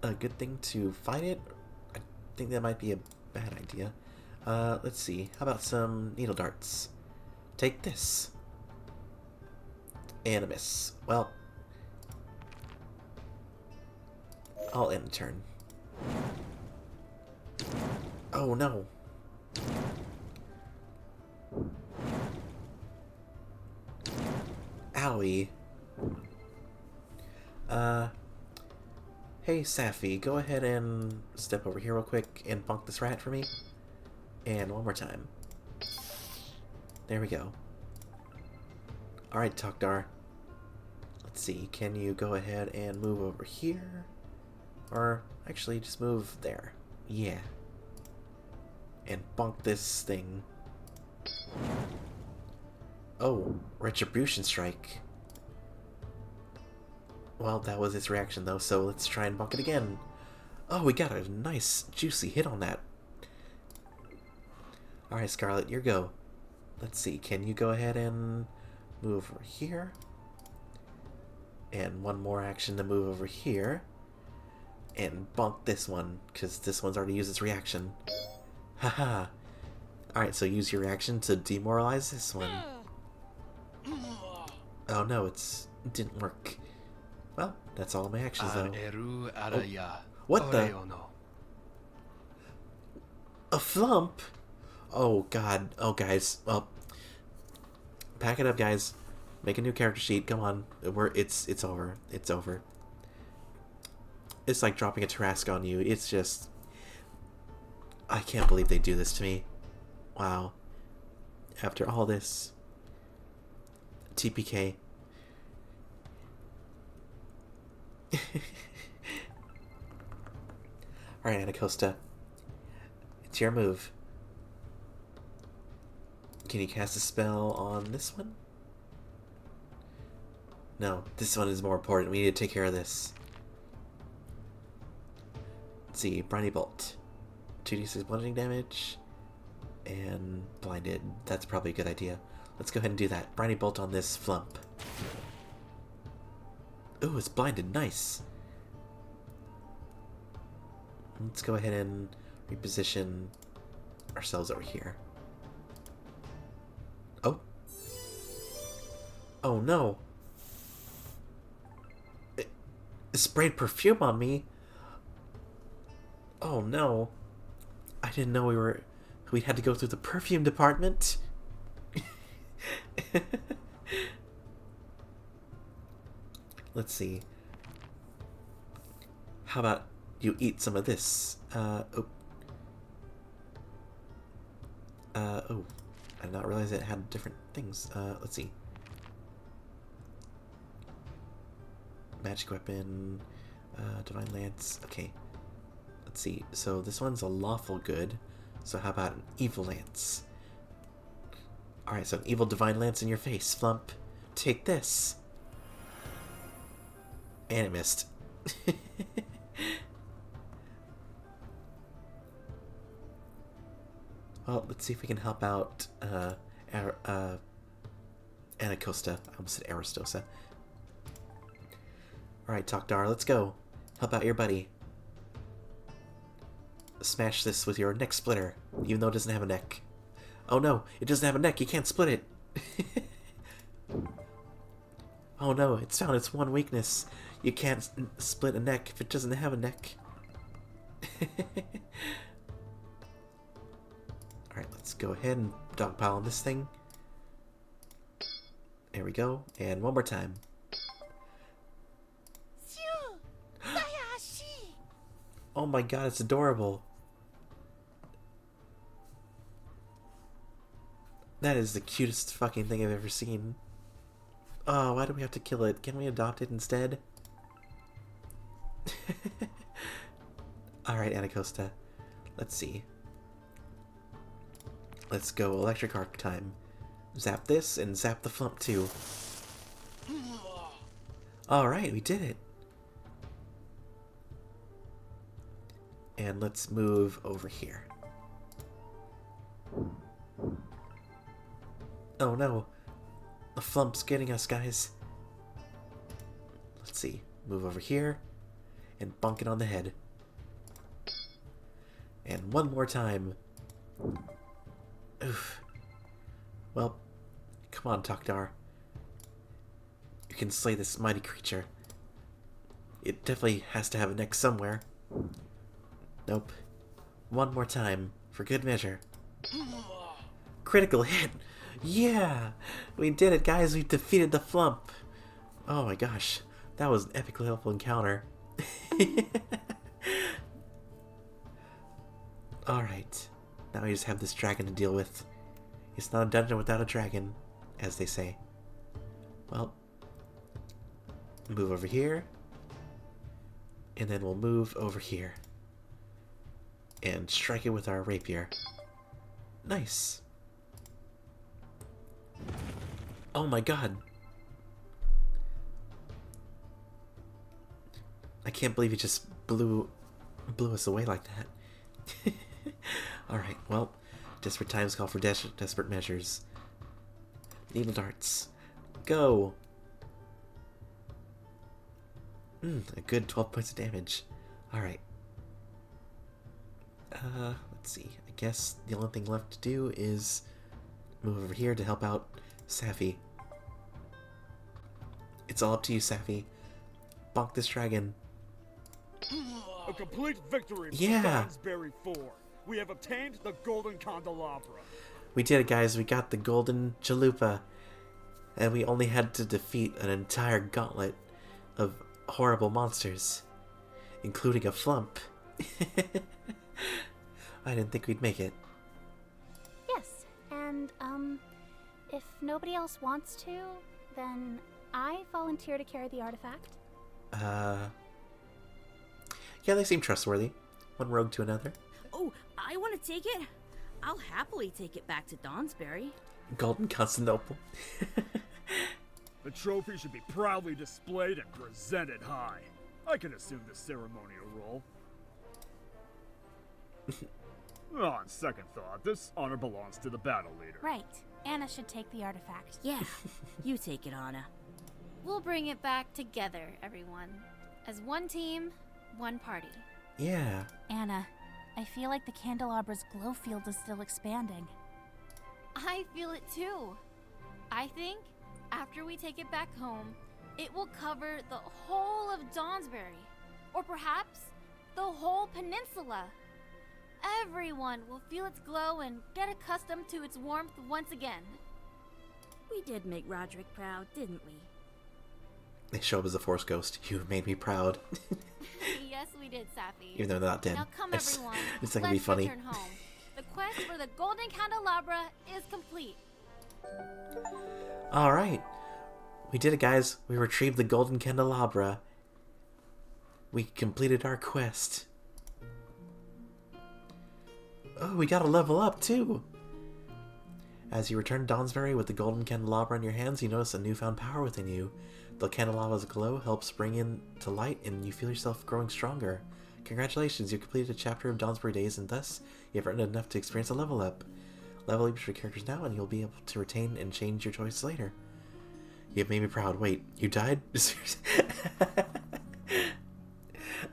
Speaker 1: a good thing to fight it? I think that might be a bad idea. Let's see. How about some needle darts? Take this. And a miss. Well, I'll end the turn. Oh no. Owie. Hey Safi, go ahead and step over here real quick and bonk this rat for me. And one more time. There we go. Alright, Tokdar. Let's see, can you go ahead and move over here? Or actually just move there. Yeah. And bonk this thing. Oh, Retribution Strike. Well, that was its reaction though, so let's try and bonk it again. Oh, we got a nice, juicy hit on that. Alright, Scarlet, your go. Let's see, can you go ahead and move over here? And one more action to move over here. And bonk this one, because this one's already used its reaction. Haha. Alright, so use your reaction to demoralize this one. Oh no, it didn't work. Well, that's all of my actions though. Oh, what the? A flump? Oh god. Oh guys. Well, pack it up, guys. Make a new character sheet. Come on. It's over. It's over. It's like dropping a Tarrasque on you. It's just... I can't believe they do this to me. Wow. After all this... TPK. Alright, Anacosta. It's your move. Can you cast a spell on this one? No, this one is more important. We need to take care of this. Let's see, Briny Bolt. 2d6 bludgeoning damage. And blinded. That's probably a good idea. Let's go ahead and do that. Briny Bolt on this flump. Ooh, it's blinded. Nice. Let's go ahead and reposition ourselves over here. Oh. Oh no. It sprayed perfume on me. Oh no. I didn't know we had to go through the perfume department. Let's see. How about you eat some of this? Oh, I did not realize it had different things. Let's see. Magic weapon, divine lance. Okay. Let's see. So this one's a lawful good. So how about an evil lance? Alright, so an evil divine lance in your face, Flump. Take this. And it missed. Well, let's see if we can help out Anacosta. I almost said Aristosa. Alright, Tok'dar, let's go. Help out your buddy. Smash this with your neck splitter, even though it doesn't have a neck. Oh no, it doesn't have a neck, you can't split it! Oh no, it's found its one weakness. You can't split a neck if it doesn't have a neck. Alright, let's go ahead and dogpile on this thing. There we go, and one more time. Oh my god, it's adorable. That is the cutest fucking thing I've ever seen. Oh, why do we have to kill it? Can we adopt it instead? Alright, Anacosta. Let's see. Let's go electric arc time. Zap this and zap the flump too. Alright, we did it. And let's move over here. Oh no. The flump's getting us, guys. Let's see. Move over here. And bonk it on the head. And one more time. Oof. Well, come on, Tok'dar. You can slay this mighty creature. It definitely has to have a neck somewhere. Nope. One more time, for good measure. Critical hit! Yeah! We did it, guys! We defeated the flump! Oh my gosh. That was an epically helpful encounter. Alright. Now we just have this dragon to deal with. It's not a dungeon without a dragon, as they say. Well, move over here. And then we'll move over here. And strike it with our rapier. Nice. Oh my god. I can't believe it just blew us away like that. Alright, well, desperate times call for desperate measures. Needle darts. Go! A good 12 points of damage. Alright. Let's see. I guess the only thing left to do is move over here to help out Safi. It's all up to you, Safi. Bonk this dragon.
Speaker 5: A complete victory for
Speaker 1: Yeah!
Speaker 5: Dawnsbury 4. We have obtained the Golden Candelabra.
Speaker 1: We did it, guys. We got the Golden Chalupa. And we only had to defeat an entire gauntlet of horrible monsters. Including a flump. I didn't think we'd make it.
Speaker 8: Yes, and, if nobody else wants to, then I volunteer to carry the artifact.
Speaker 1: Yeah, they seem trustworthy. One rogue to another.
Speaker 7: Oh, I want to take it. I'll happily take it back to Dawnsbury.
Speaker 1: Golden Constantinople.
Speaker 5: The trophy should be proudly displayed and presented high. I can assume the ceremonial role. On second thought, this honor belongs to the battle leader.
Speaker 8: Right. Anna should take the artifact.
Speaker 7: Yeah, you take it, Anna.
Speaker 2: We'll bring it back together, everyone. As one team, one party.
Speaker 1: Yeah.
Speaker 8: Anna, I feel like the candelabra's glow field is still expanding.
Speaker 2: I feel it too. I think after we take it back home, it will cover the whole of Dawnsbury, or perhaps the whole peninsula. Everyone will feel its glow and get accustomed to its warmth once again.
Speaker 7: We did make Roderick proud, didn't we?
Speaker 1: They show up as a Force Ghost. You made me proud.
Speaker 2: Yes, we did, Safi.
Speaker 1: Even though they're not dead.
Speaker 2: Now come,
Speaker 1: It's
Speaker 2: everyone.
Speaker 1: not gonna be
Speaker 2: Let's
Speaker 1: funny.
Speaker 2: return home. The quest for the Golden Candelabra is complete.
Speaker 1: Alright. We did it, guys. We retrieved the Golden Candelabra. We completed our quest. Oh, we got to level up, too. As you return to Dawnsbury with the Golden Candelabra in your hands, you notice a newfound power within you. The candelabra's glow helps bring in to light, and you feel yourself growing stronger. Congratulations, you completed a chapter of Dawnsbury Days, and thus, you have earned enough to experience a level up. Level up your characters now, and you'll be able to retain and change your choices later. You have made me proud. Wait, you died?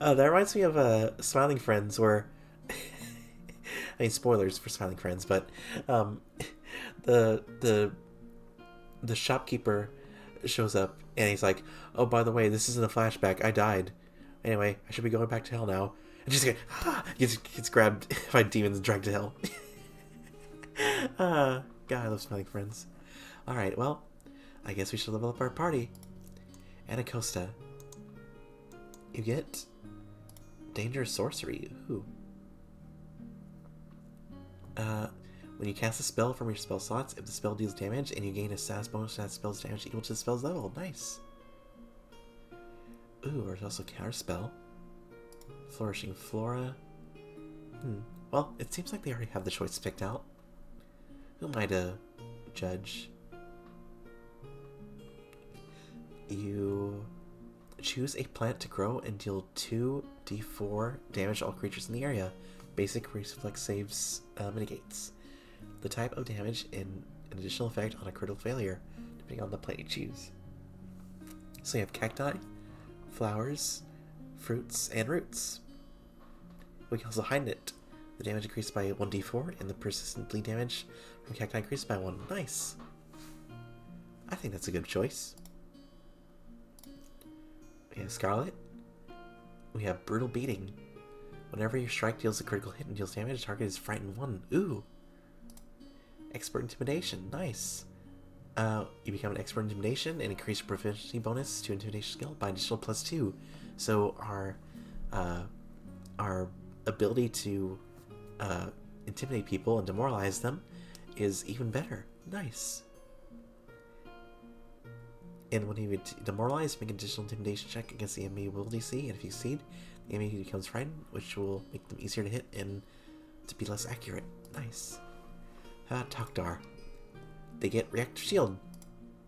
Speaker 1: That reminds me of Smiling Friends, where... I mean, spoilers for Smiling Friends, but the shopkeeper shows up, and he's like, "Oh, by the way, this isn't a flashback. I died. Anyway, I should be going back to hell now." And she's like, gets grabbed by demons and dragged to hell. God, I love Smiling Friends. Alright, well, I guess we should level up our party. Anacosta. You get Dangerous Sorcery. Ooh. When you cast a spell from your spell slots, if the spell deals damage and you gain a status bonus to that spell's damage equal to the spell's level. Nice. Ooh, there's also counter spell. Flourishing Flora. Well, it seems like they already have the choice picked out. Who am I to judge? You choose a plant to grow and deal 2d4 damage to all creatures in the area. Basic reflex saves mitigates the type of damage and an additional effect on a critical failure, depending on the plant you choose. So you have cacti, flowers, fruits, and roots. We can also heighten it. The damage increased by 1d4, and the persistent bleed damage from cacti increased by 1. Nice. I think that's a good choice. We have Scarlet. We have Brutal Beating. Whenever your strike deals a critical hit and deals damage, the target is frightened 1. Ooh. Expert Intimidation. Nice. You become an Expert Intimidation and increase your proficiency bonus to Intimidation skill by an additional +2. So our ability to intimidate people and demoralize them is even better. Nice. And when you demoralize, make an additional intimidation check against the enemy will DC, and if you succeed, the enemy becomes frightened, which will make them easier to hit and to be less accurate. Nice. Takdar. They get Reactive Shield.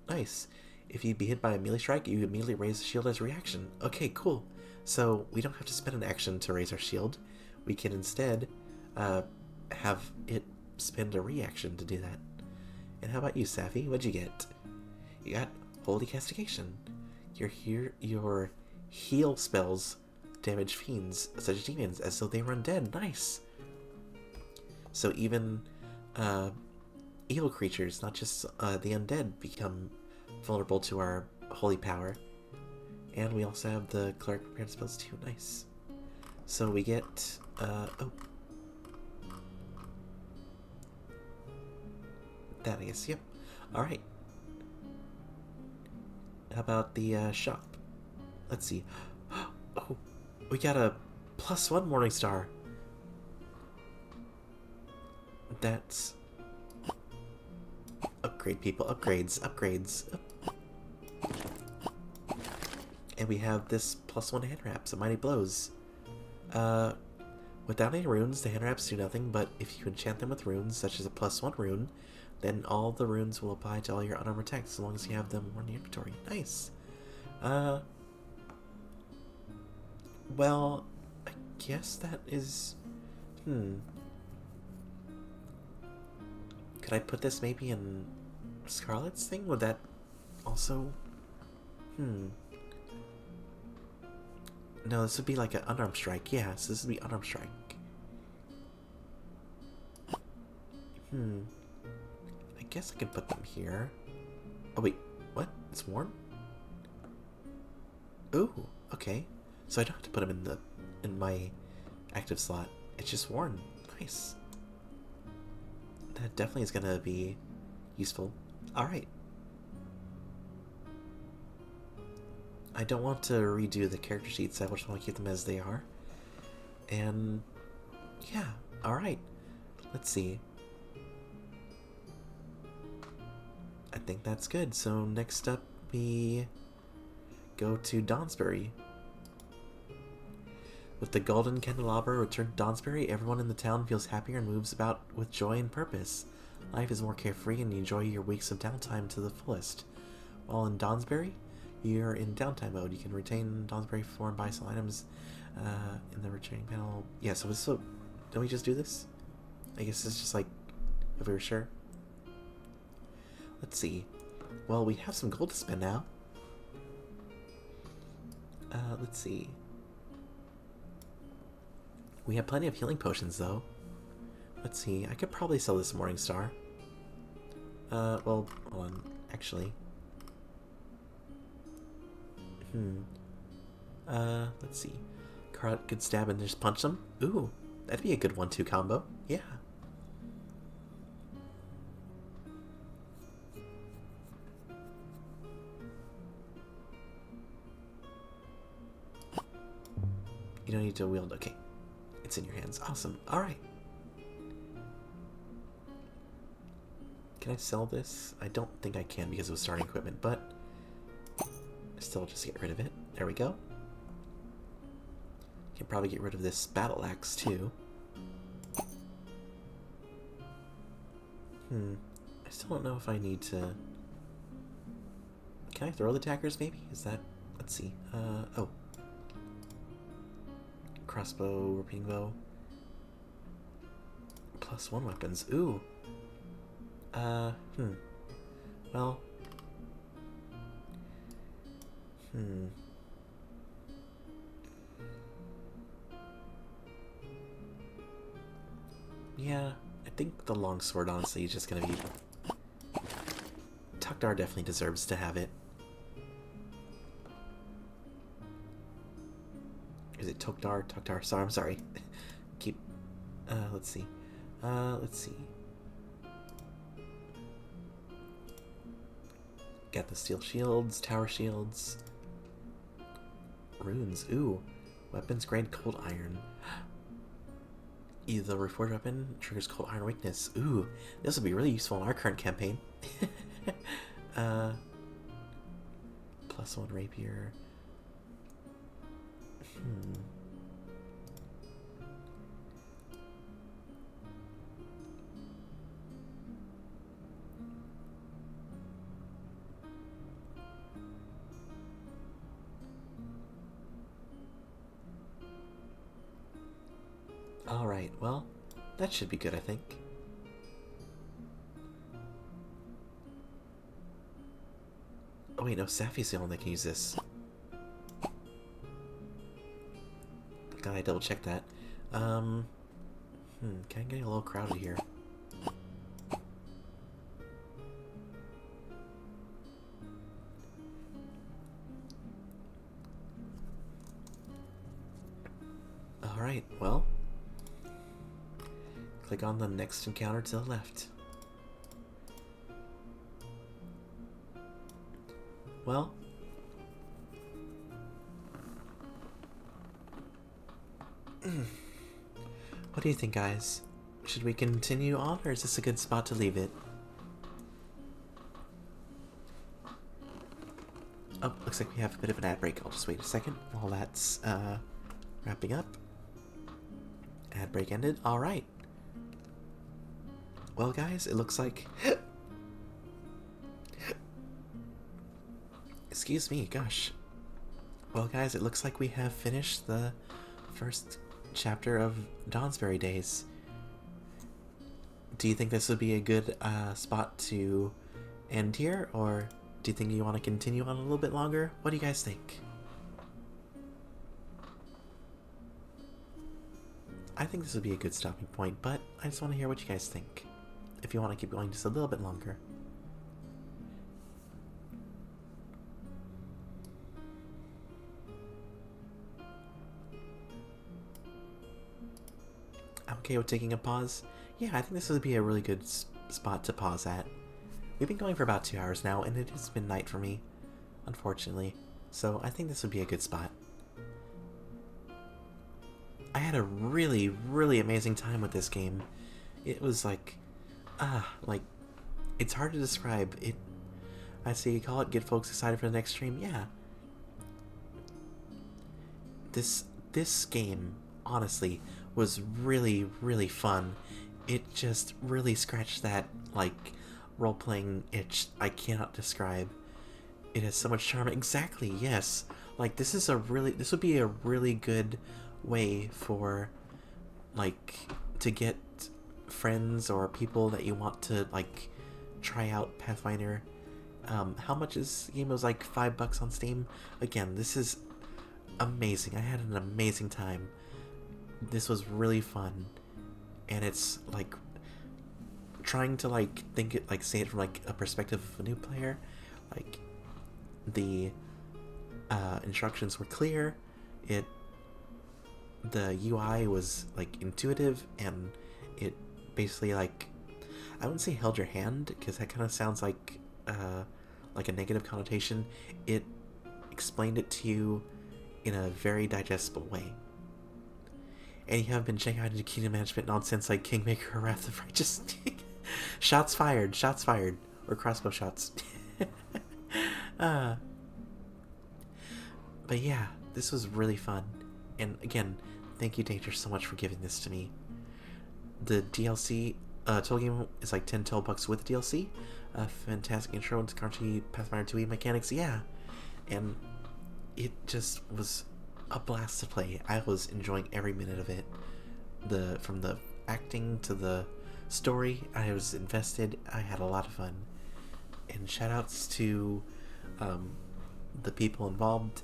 Speaker 1: Nice. If you be hit by a melee strike, you immediately raise the shield as a reaction. Okay, cool. So we don't have to spend an action to raise our shield. We can instead have it spend a reaction to do that. And how about you, Safi? What'd you get? You got Holy Castigation. Your heal spells damage fiends, such as demons, as though they were undead. Nice. So even evil creatures, not just the undead, become vulnerable to our holy power. And we also have the cleric prepared spells too. Nice. So we get that, I guess. Yep. Alright. How about the shop? Let's see. Oh, we got a +1 Morning Star. That's... Upgrade, people. Upgrades. And we have this +1 hand wraps, a Mighty Blows. Without any runes, the hand wraps do nothing, but if you enchant them with runes, such as a +1 rune, then all the runes will apply to all your unarmored attacks as long as you have them on your inventory. Nice. Well, I guess that is... Could I put this maybe in Scarlet's thing? Would that also... No, this would be like an unarmed strike. Yeah, so this would be unarmed strike. I guess I could put them here. Oh wait, what? It's worn? Ooh, okay. So I don't have to put them in my active slot. It's just worn. Nice. That definitely is gonna be useful. Alright. I don't want to redo the character sheets, I just want to keep them as they are. And yeah, alright. Let's see. I think that's good. So next up we go to Dawnsbury. With the golden candelabra returned to Dawnsbury, everyone in the town feels happier and moves about with joy and purpose. Life is more carefree and you enjoy your weeks of downtime to the fullest. While in Dawnsbury, you're in downtime mode. You can retain Dawnsbury for and buy some items in the returning panel. Yeah, so don't we just do this? I guess it's just like, if we were sure. Let's see. Well, we have some gold to spend now. Let's see. We have plenty of healing potions, though. Let's see. I could probably sell this Morning Star. Well, hold on. Actually. Let's see. Carrot could stab and just punch them. Ooh, that'd be a good 1-2 combo. Yeah. You don't need to wield. Okay. It's in your hands. Awesome. Alright. Can I sell this? I don't think I can because it was starting equipment, but still just get rid of it. There we go. Can probably get rid of this battle axe too. I still don't know if I need to... Can I throw the daggers maybe? Is that... Let's see. Oh. Crossbow, repeating bow. +1 weapons. Ooh. Well. Yeah, I think the longsword honestly is just gonna be... Tukdar definitely deserves to have it. Is it Tokdar? Tukdar? Sorry, I'm sorry. Keep... let's see. Let's see. Got the steel shields, tower shields. Runes, ooh. Weapons grade cold iron. Either the reforged weapon triggers cold iron weakness. Ooh, this will be really useful in our current campaign. +1 rapier. Alright, well, that should be good, I think. Oh wait, no, Safi's the only one that can use this. Gotta double check that. Can I get a little crowded here? Alright, well. Click on the next encounter to the left. Well. What do you think, guys? Should we continue on, or is this a good spot to leave it? Oh, looks like we have a bit of an ad break. I'll just wait a second while that's wrapping up. Ad break ended. Alright. Well, guys, it looks like... Excuse me, gosh. Well, guys, it looks like we have finished the first chapter of Dawnsbury Days. Do you think this would be a good spot to end here, or do you think you want to continue on a little bit longer? What do you guys think? I think this would be a good stopping point, but I just want to hear what you guys think. If you want to keep going just a little bit longer. I'm okay with taking a pause. Yeah, I think this would be a really good spot to pause at. We've been going for about 2 hours now, and it has been night for me, unfortunately. So I think this would be a good spot. I had a really, really amazing time with this game. It was like, it's hard to describe. I say you call it get folks excited for the next stream. Yeah. This game, honestly, was really, really fun. It just really scratched that, like, role-playing itch I cannot describe. It has so much charm. Exactly, yes. Like, this would be a really good way for, like, to get friends or people that you want to, like, try out Pathfinder. How much is the game? It was like $5 on Steam. Again, this is amazing. I had an amazing time. This was really fun, and it's like trying to say it from like a perspective of a new player. Like, the instructions were clear. The UI was like intuitive, and it basically, like, I wouldn't say held your hand, because that kind of sounds like a negative connotation. It explained it to you in a very digestible way. And you haven't been checking out into kingdom management nonsense like Kingmaker or Wrath of Righteous. Shots fired, or crossbow shots. But yeah, this was really fun. And again, thank you, Danger, so much for giving this to me. The DLC, total game is like $10-12 with DLC. Fantastic intro into crunchy Pathfinder 2e mechanics, yeah. And it just was a blast to play. I was enjoying every minute of it. From the acting to the story, I was invested. I had a lot of fun. And shoutouts to the people involved,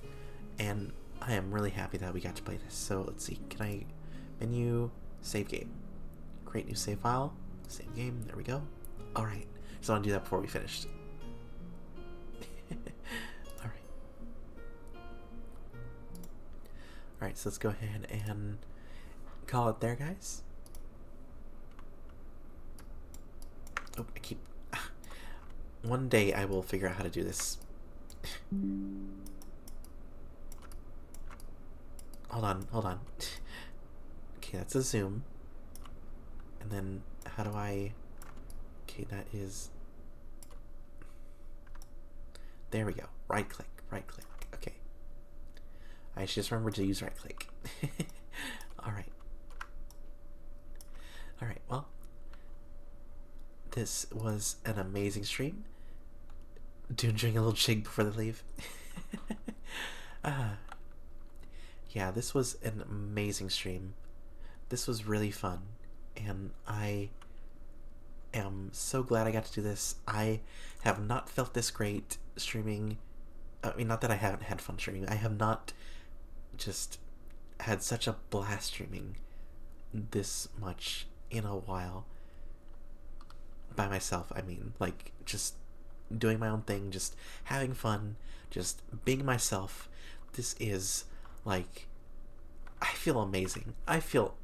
Speaker 1: and I am really happy that we got to play this. So let's see, can I menu, save game, create new save file, save game, there we go. Alright, so I want to do that before we finished. Alright, so let's go ahead and call it there, guys. Oh, I keep... One day I will figure out how to do this. Hold on. Okay, that's a zoom. And then, how do I... Okay, that is... There we go. Right click. Okay. I should just remember to use right click. Alright, well, this was an amazing stream. Doing a little jig before they leave. Yeah, this was an amazing stream. This was really fun, and I am so glad I got to do this. I have not felt this great streaming. I mean, not that I haven't had fun streaming. I have not just had such a blast streaming this much in a while. By myself, I mean, like, just doing my own thing, just having fun, just being myself. This is, like, I feel amazing. I feel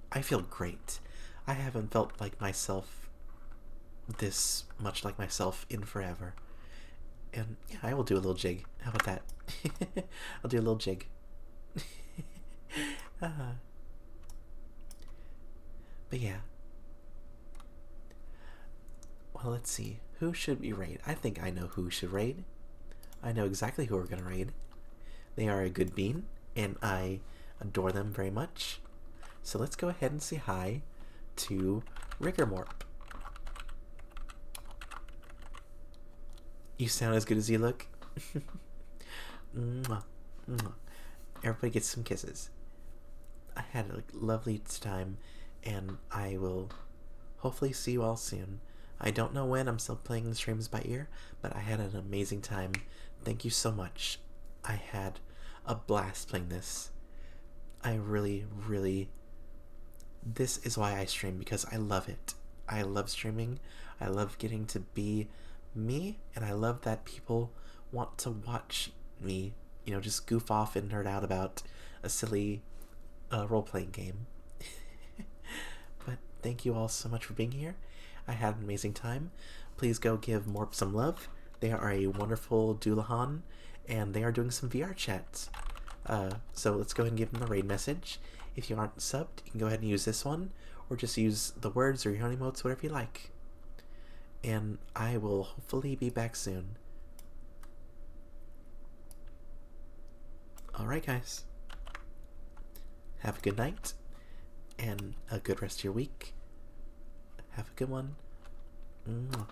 Speaker 1: great. I haven't felt like myself, this much like myself, in forever. And yeah, I will do a little jig. How about that? I'll do a little jig. But yeah. Well, let's see. Who should we raid? I think I know who should raid. I know exactly who we're gonna raid. They are a good bean, and I adore them very much. So let's go ahead and say hi to Rigormorp. You sound as good as you look. Mwah, mwah. Everybody gets some kisses. I had a lovely time, and I will hopefully see you all soon. I don't know when, I'm still playing the streams by ear, but I had an amazing time. Thank you so much. I had a blast playing this. I really, really... This is why I stream, because I love it. I love streaming. I love getting to be me, and I love that people want to watch me, you know, just goof off and nerd out about a silly role-playing game. But thank you all so much for being here. I had an amazing time. Please go give Morp some love. They are a wonderful Doulahan, and they are doing some VR chats. So let's go ahead and give them a raid message. If you aren't subbed, you can go ahead and use this one, or just use the words or your emotes, whatever you like. And I will hopefully be back soon. Alright guys. Have a good night, and a good rest of your week. Have a good one. Mwah.